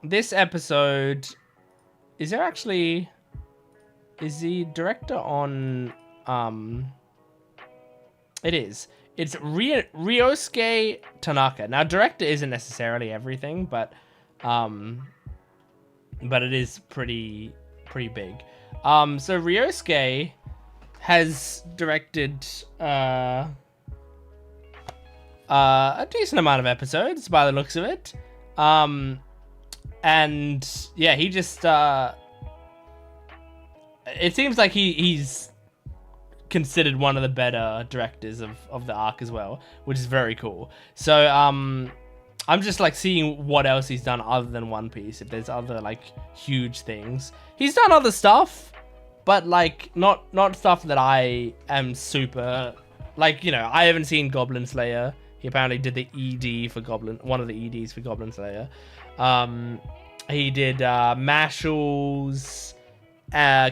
This episode, is the director on, it is. It's Ryosuke Tanaka. Now, director isn't necessarily everything, but it is pretty big. So Ryosuke has directed, a decent amount of episodes by the looks of it. And yeah, he just, it seems like he's considered one of the better directors of the arc as well, which is very cool. So, I'm just like seeing what else he's done other than One Piece, if there's other like huge things. He's done other stuff, but like not stuff that I am super, like, you know, I haven't seen Goblin Slayer. He apparently did the ED for one of the EDs for Goblin Slayer. He did Mashal's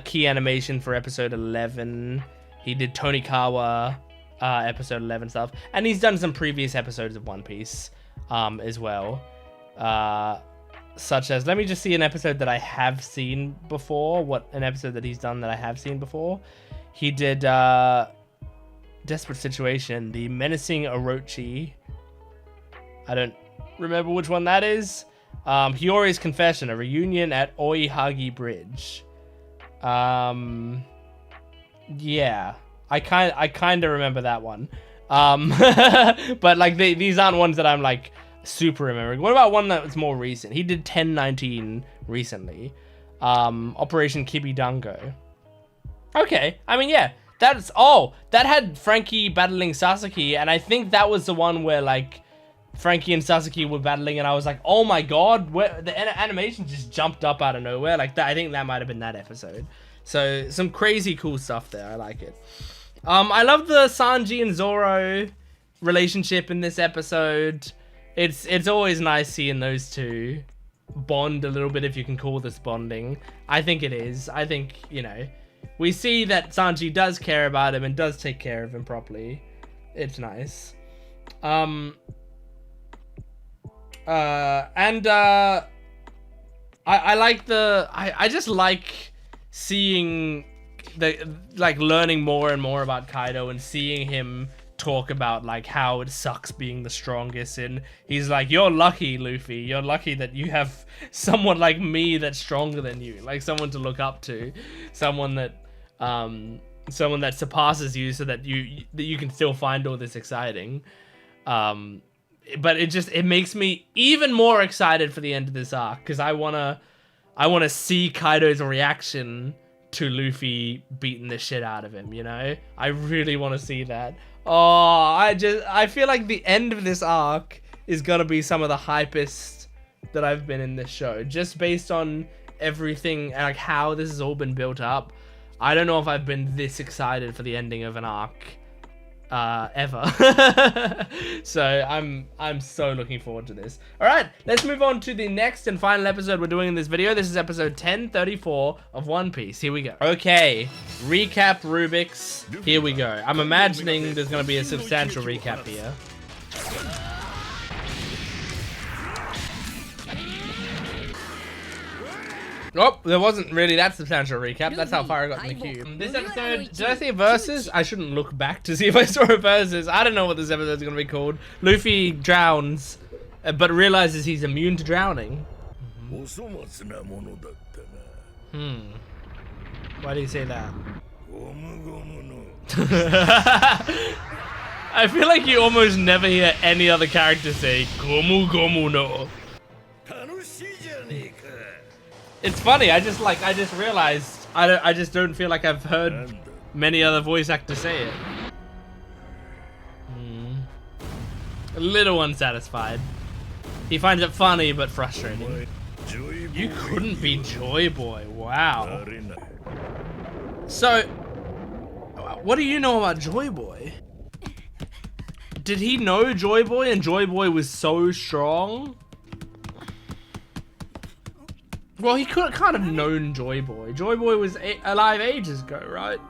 key animation for episode 11. He did Tonikawa episode 11 stuff. And he's done some previous episodes of One Piece as well. Such as, let me just see an episode that I have seen before. An episode that he's done that I have seen before. He did Desperate Situation, the Menacing Orochi. I don't remember which one that is. Hiyori's Confession, a reunion at Oihagi Bridge. Yeah, I kind of remember that one. But like these aren't ones that I'm like super remembering. What about one that was more recent? He did 1019 recently. Operation Kibidango. Okay, I mean, yeah, that had Frankie battling Sasaki, and I think that was the one where like Frankie and Sasaki were battling, and I was like, oh my god, where the animation just jumped up out of nowhere. Like that, I think that might have been that episode. So some crazy cool stuff there. I like it. I love the Sanji and Zoro relationship in this episode. It's always nice seeing those two bond a little bit, if you can call this bonding. I think it is. I think, you know, we see that Sanji does care about him and does take care of him properly. It's nice. I like I just like seeing like learning more and more about Kaido and seeing him talk about like how it sucks being the strongest, and he's like, you're lucky, Luffy, you're lucky that you have someone like me that's stronger than you, like someone to look up to, someone that someone that surpasses you so that you can still find all this exciting. But it makes me even more excited for the end of this arc, because I wanna see Kaido's reaction to Luffy beating the shit out of him, you know? I really want to see that. Oh, I feel like the end of this arc is gonna be some of the hypest that I've been in this show, just based on everything, like how this has all been built up. I don't know if I've been this excited for the ending of an arc ever. So I'm so looking forward to this. All right, let's move on to the next and final episode we're doing in this video. This is episode 1034 of One Piece. Here we go. Okay, recap Rubik's. Here we go. I'm imagining there's gonna be a substantial recap here. Oh, there wasn't really that substantial recap. That's how far I got in the queue. This episode, did I see versus? I shouldn't look back to see if I saw a versus. I don't know what this episode's gonna be called. Luffy drowns, but realizes he's immune to drowning. Why do you say that? I feel like you almost never hear any other character say Gomu Gomu no. It's funny, I just realized I just don't feel like I've heard many other voice actors say it. A little unsatisfied. He finds it funny but frustrating. You couldn't be Joy Boy, wow. So, what do you know about Joy Boy? Did he know Joy Boy and Joy Boy was so strong? Well, he can't have known Joy Boy. Joy Boy was alive ages ago, right?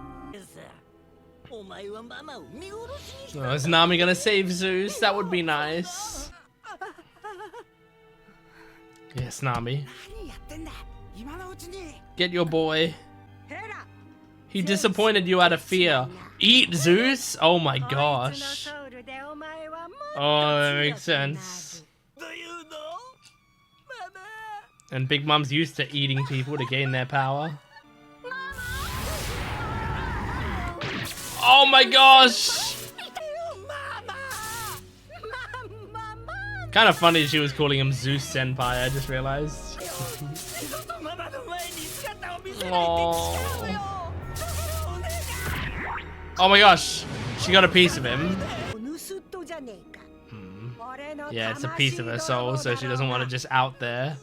Oh, is Nami gonna save Zeus? That would be nice. Yes, Nami. Get your boy. He disappointed you out of fear. Eat Zeus? Oh my gosh. Oh, that makes sense. And Big Mom's used to eating people to gain their power. Oh my gosh! Kind of funny she was calling him Zeus Senpai, I just realized. Oh. Oh my gosh, she got a piece of him. Yeah, it's a piece of her soul, so she doesn't want to just out there.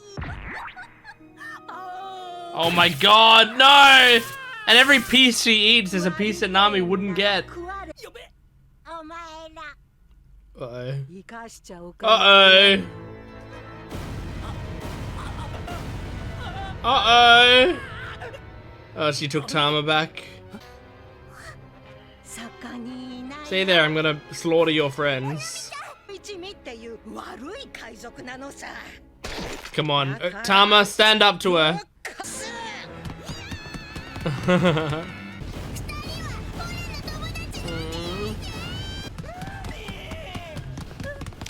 Oh my god, no! And every piece she eats is a piece that Nami wouldn't get. Uh-oh. Uh-oh. Uh-oh. Oh, she took Tama back. Stay there, I'm gonna slaughter your friends. Come on, Tama, stand up to her.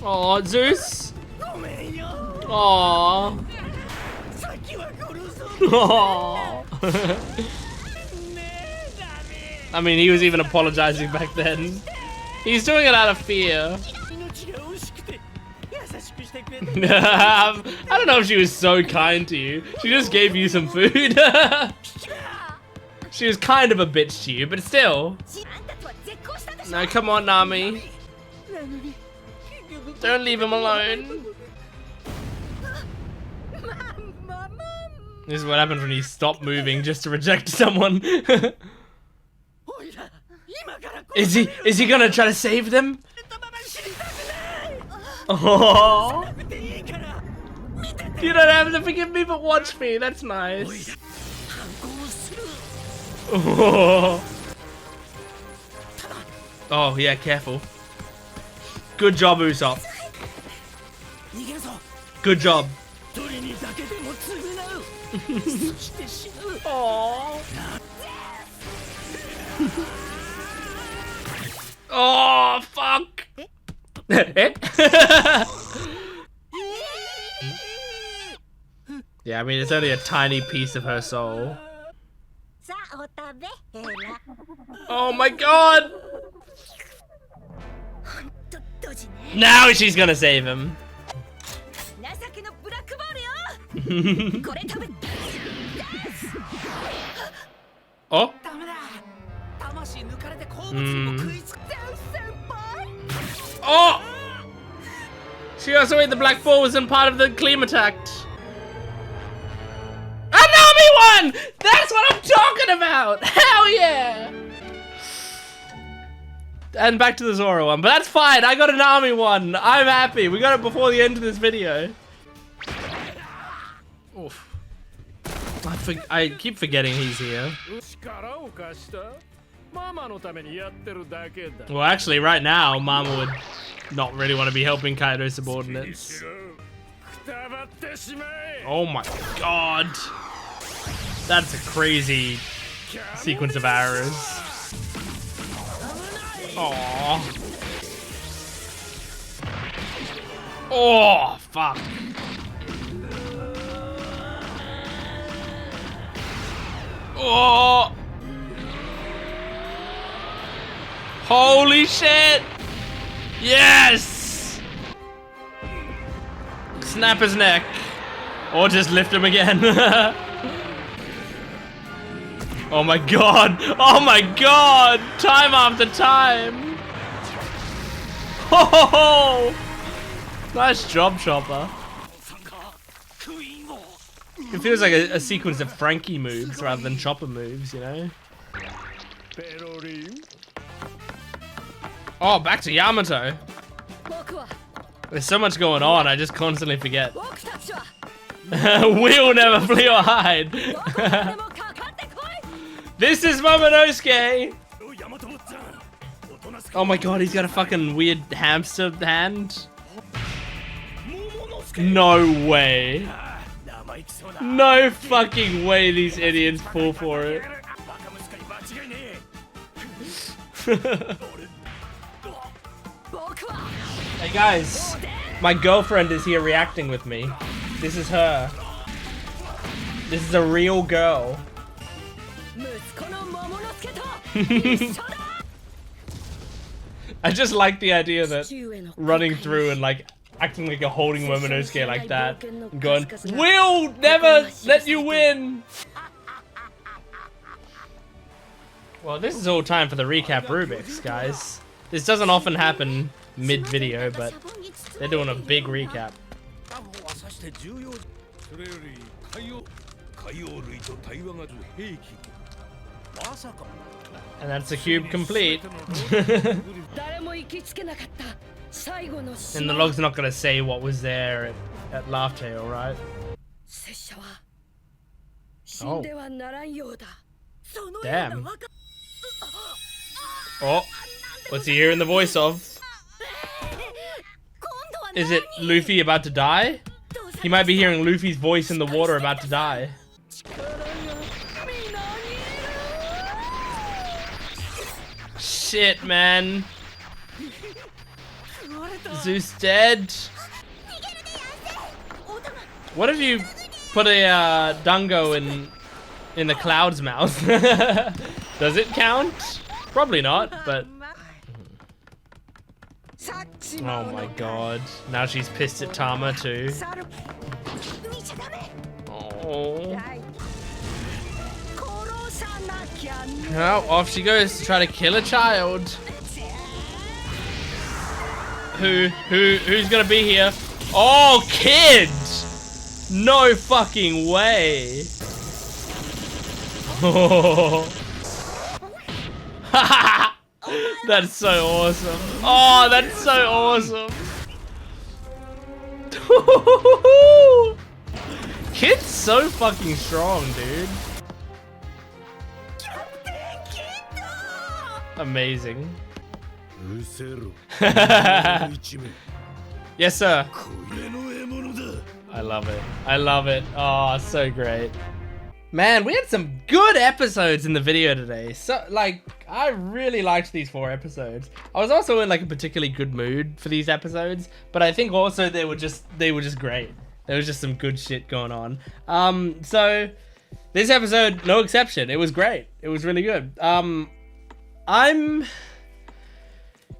Oh, Zeus. Oh. Oh. I mean, he was even apologizing back then. He's doing it out of fear. I don't know if she was so kind to you. She just gave you some food. She was kind of a bitch to you, but still. No, come on, Nami. Don't leave him alone. This is what happens when you stop moving just to reject someone. Is he gonna try to save them? Oh. You don't have to forgive me, but watch me. That's nice. Oh. Oh yeah, careful. Good job, Usopp. Good job. Oh. Oh fuck. Yeah, I mean it's only a tiny piece of her soul. Oh my god! Now she's gonna save him. Oh. Oh! She also ate the black ball, wasn't part of the Klimatak. A Nami one! That's what I'm talking about! Hell yeah! And back to the Zoro one, but that's fine. I got a Nami one. I'm happy. We got it before the end of this video. Oof. I keep forgetting he's here. Well, actually, right now, Mama would not really want to be helping Kaido's subordinates. Oh my god. That's a crazy sequence of arrows. Aww. Oh, fuck. Oh. Holy shit. Yes. Snap his neck. Or just lift him again. Oh my god! Oh my god! Time after time! Oh! Nice job, Chopper. It feels like a sequence of Frankie moves rather than Chopper moves, you know? Oh, back to Yamato. There's so much going on, I just constantly forget. We'll never flee or hide. This is Momonosuke! Oh my god, he's got a fucking weird hamster hand. No way. No fucking way these idiots fall for it. Hey guys, my girlfriend is here reacting with me. This is her. This is a real girl. I just like the idea that running through and like acting like you're holding Momonosuke like that and going, we'll never let you win. Well, this is all time for the recap Rubik's, guys. This doesn't often happen mid-video, but they're doing a big recap. And that's the cube complete. And the log's not gonna say what was there at Laugh Tale, right? Oh. Damn. Oh. What's he hearing the voice of? Is it Luffy about to die? He might be hearing Luffy's voice in the water about to die. Shit, man. Zeus dead. What if you put a Dango in the cloud's mouth? Does it count? Probably not, but... Oh my god. Now she's pissed at Tama too. Oh. Well, off she goes to try to kill a child. Who's gonna be here? Oh, kid! No fucking way. Oh. That's so awesome. Oh, that's so awesome. Kid's so fucking strong, dude. Amazing. Yes, sir. I love it. I love it. Oh, so great. Man, we had some good episodes in the video today. So, like, I really liked these 4 episodes. I was also in like a particularly good mood for these episodes, but I think also they were just great. There was just some good shit going on. So This episode, no exception. It was great. It was really good. I'm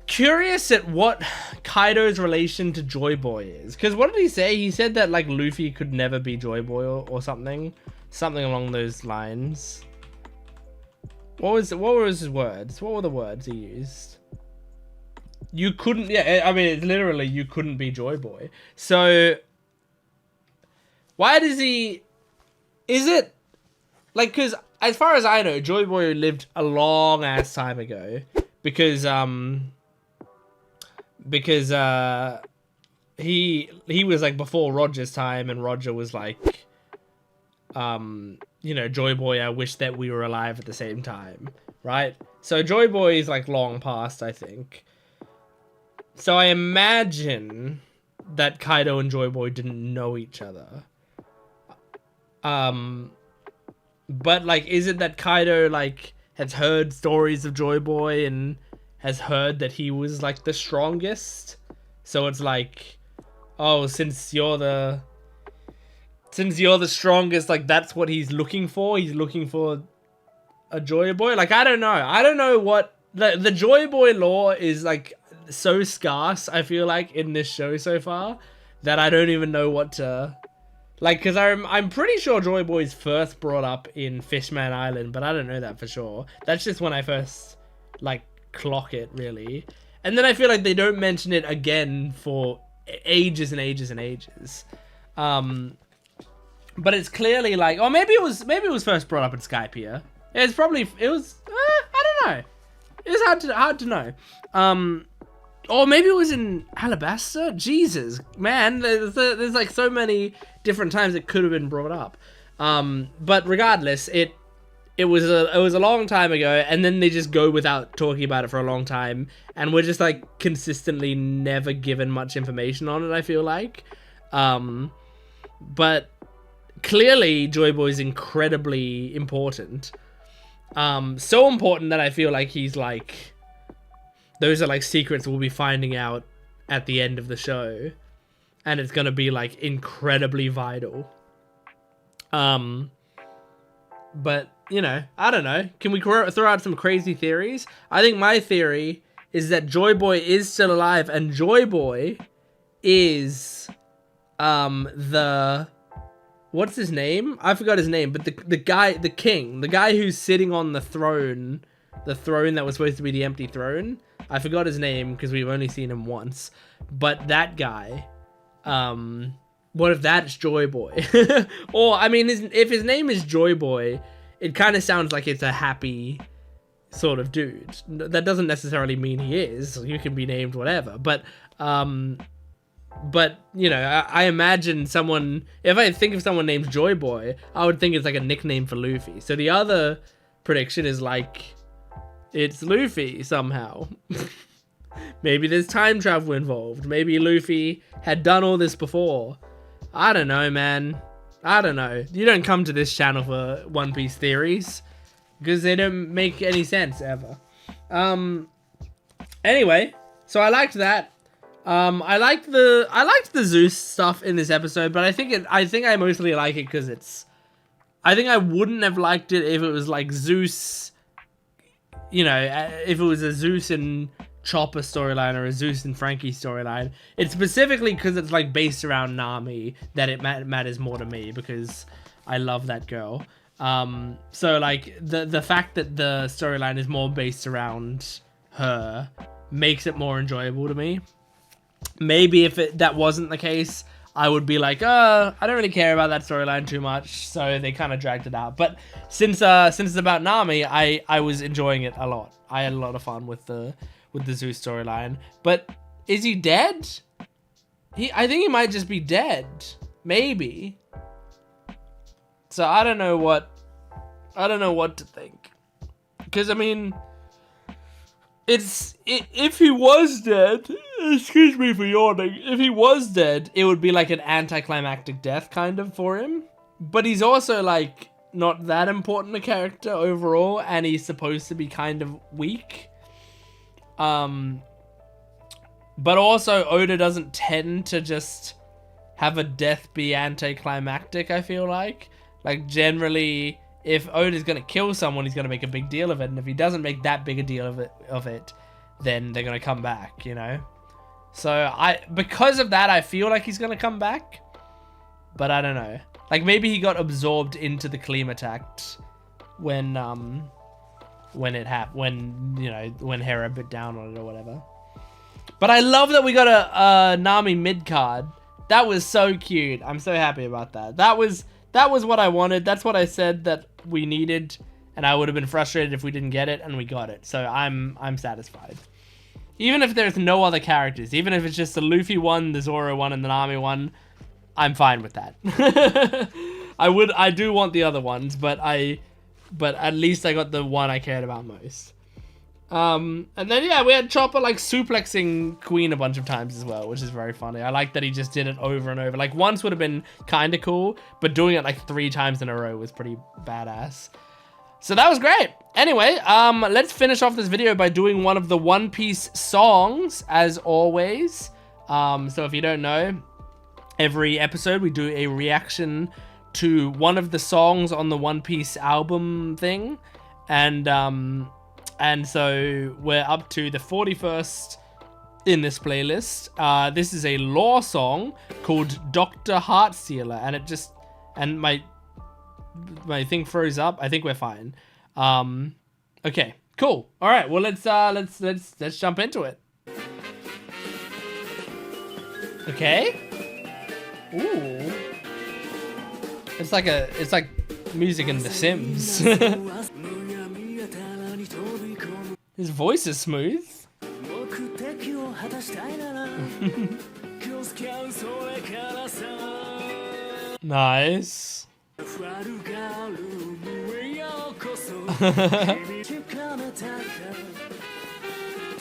curious at what Kaido's relation to Joy Boy is. Because what did he say? He said that like Luffy could never be Joy Boy or something. Something along those lines. What were his words? What were the words he used? You couldn't, yeah, I mean, it's literally, you couldn't be Joy Boy. So, why does he, is it, like, because as far as I know, Joy Boy lived a long ass time ago. Because he was like before Roger's time, and Roger was like, you know, Joy Boy, I wish that we were alive at the same time, right? So Joy Boy is like long past, I think. So I imagine that Kaido and Joy Boy didn't know each other. But like, is it that Kaido like has heard stories of Joy Boy and has heard that he was like the strongest? So it's like, oh, since you're the strongest, like that's what he's looking for. He's looking for a Joy Boy. Like, I don't know. I don't know what the Joy Boy lore is like so scarce, I feel like, in this show so far, that I don't even know what to like, because I'm pretty sure Joy Boy's first brought up in Fishman Island, but I don't know that for sure. That's just when I first like clock it, really. And then I feel like they don't mention it again for ages and ages and ages. But it's clearly like, or maybe it was first brought up in Skypiea. I don't know. It was hard to know. Or maybe it was in Alabasta. Jesus, man, there's like so many different times it could have been brought up. But regardless, it was a long time ago, and then they just go without talking about it for a long time, and we're just like consistently never given much information on it, I feel like. But clearly Joy Boy is incredibly important. So important that I feel like he's like, those are like secrets we'll be finding out at the end of the show, and it's gonna be like incredibly vital. But you know, I don't know. Can we throw out some crazy theories? I think my theory is that Joy Boy is still alive, and Joy Boy is what's his name? I forgot his name, but the guy, the king, the guy who's sitting on the throne that was supposed to be the empty throne. I forgot his name because we've only seen him once. But that guy, what if that's Joy Boy? Or, I mean, if his name is Joy Boy, it kind of sounds like it's a happy sort of dude. That doesn't necessarily mean he is. You can be named whatever. But you know, I imagine someone, if I think of someone named Joy Boy, I would think it's like a nickname for Luffy. So the other prediction is like, it's Luffy somehow. Maybe there's time travel involved. Maybe Luffy had done all this before. I don't know, man. I don't know. You don't come to this channel for One Piece theories, because they don't make any sense ever. Anyway, so I liked that. I liked the Zeus stuff in this episode, but I think I mostly like it because I think I wouldn't have liked it if it was like Zeus, you know, if it was a Zeus and Chopper storyline or a Zeus and Frankie storyline. It's specifically because it's like based around Nami that it matters more to me, because I love that girl. So like the fact that the storyline is more based around her makes it more enjoyable to me. Maybe if that wasn't the case, I would be like, I don't really care about that storyline too much, so they kind of dragged it out. But since it's about Nami, I was enjoying it a lot. I had a lot of fun with the Zeus storyline. But is he dead? I think he might just be dead. Maybe. So I don't know what to think. Because I mean, if he was dead, excuse me for yawning, if he was dead, it would be like an anticlimactic death kind of for him. But he's also like not that important a character overall, and he's supposed to be kind of weak. But also Oda doesn't tend to just have a death be anticlimactic, I feel like. Like generally if Oda's gonna kill someone, he's gonna make a big deal of it, and if he doesn't make that big a deal of it, then they're gonna come back, you know. So because of that, I feel like he's gonna come back, but I don't know. Like maybe he got absorbed into the Klimatat when Hera bit down on it or whatever. But I love that we got a Nami mid card. That was so cute. I'm so happy about that. That was what I wanted. That's what I said that we needed, and I would have been frustrated if we didn't get it, and we got it. So I'm satisfied. Even if there's no other characters, even if it's just the Luffy one, the Zoro one, and the Nami one, I'm fine with that. I do want the other ones, but at least I got the one I cared about most. And then yeah, we had Chopper like suplexing Queen a bunch of times as well, which is very funny. I like that he just did it over and over. Like once would have been kind of cool, but doing it like 3 times in a row was pretty badass. So that was great. Anyway, let's finish off this video by doing one of the One Piece songs, as always. So if you don't know, every episode we do a reaction to one of the songs on the One Piece album thing. And so we're up to the 41st in this playlist. This is a Law song called Dr. Heartstealer, and it just, and my thing froze up. I think we're fine. Okay, cool. All right, well let's jump into it. Okay. Ooh. It's like music in The Sims. His voice is smooth. Nice.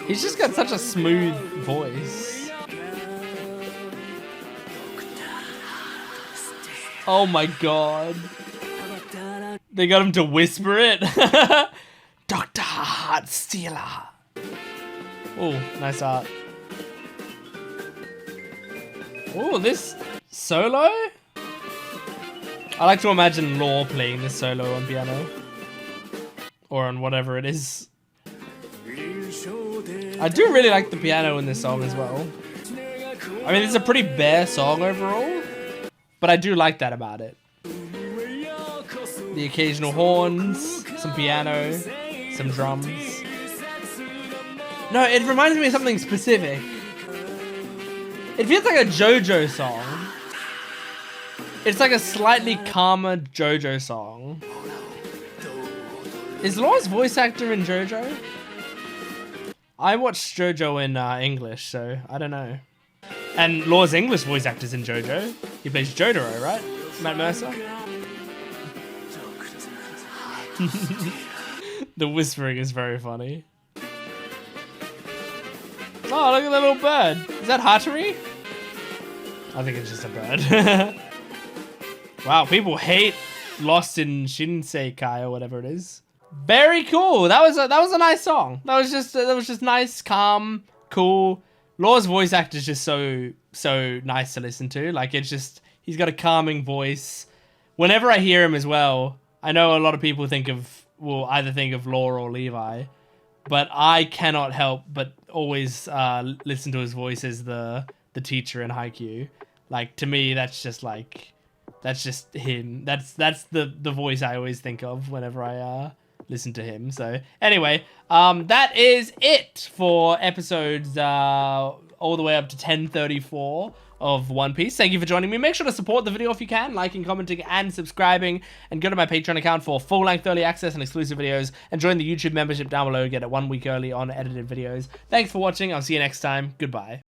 He's just got such a smooth voice. Oh my god. They got him to whisper it. Dr. Heartstealer. Oh, nice art. Oh, this solo? I like to imagine Law playing this solo on piano. Or on whatever it is. I do really like the piano in this song as well. I mean, it's a pretty bare song overall, but I do like that about it. The occasional horns, some piano, some drums. No, it reminds me of something specific. It feels like a JoJo song. It's like a slightly calmer JoJo song. Is Law's voice actor in JoJo? I watched JoJo in English, so I don't know. And Law's English voice actor's in JoJo. He plays Jotaro, right? Matt Mercer? The whispering is very funny. Oh, look at that little bird. Is that Hattori? I think it's just a bird. Wow, people hate Lost in Shinseikai or whatever it is. Very cool. That was a nice song. That was just nice, calm, cool. Law's voice actor is just so nice to listen to. Like it's just, he's got a calming voice. Whenever I hear him as well, I know a lot of people will either think of Law or Levi, but I cannot help but always listen to his voice as the teacher in Haikyuu. Like to me, that's just him. That's the voice I always think of whenever I listen to him. So anyway, that is it for episodes all the way up to 1034 of One Piece. Thank you for joining me. Make sure to support the video if you can, liking, commenting, and subscribing, and go to my Patreon account for full-length early access and exclusive videos, and join the YouTube membership down below, get it 1 week early on edited videos. Thanks for watching. I'll see you next time. Goodbye.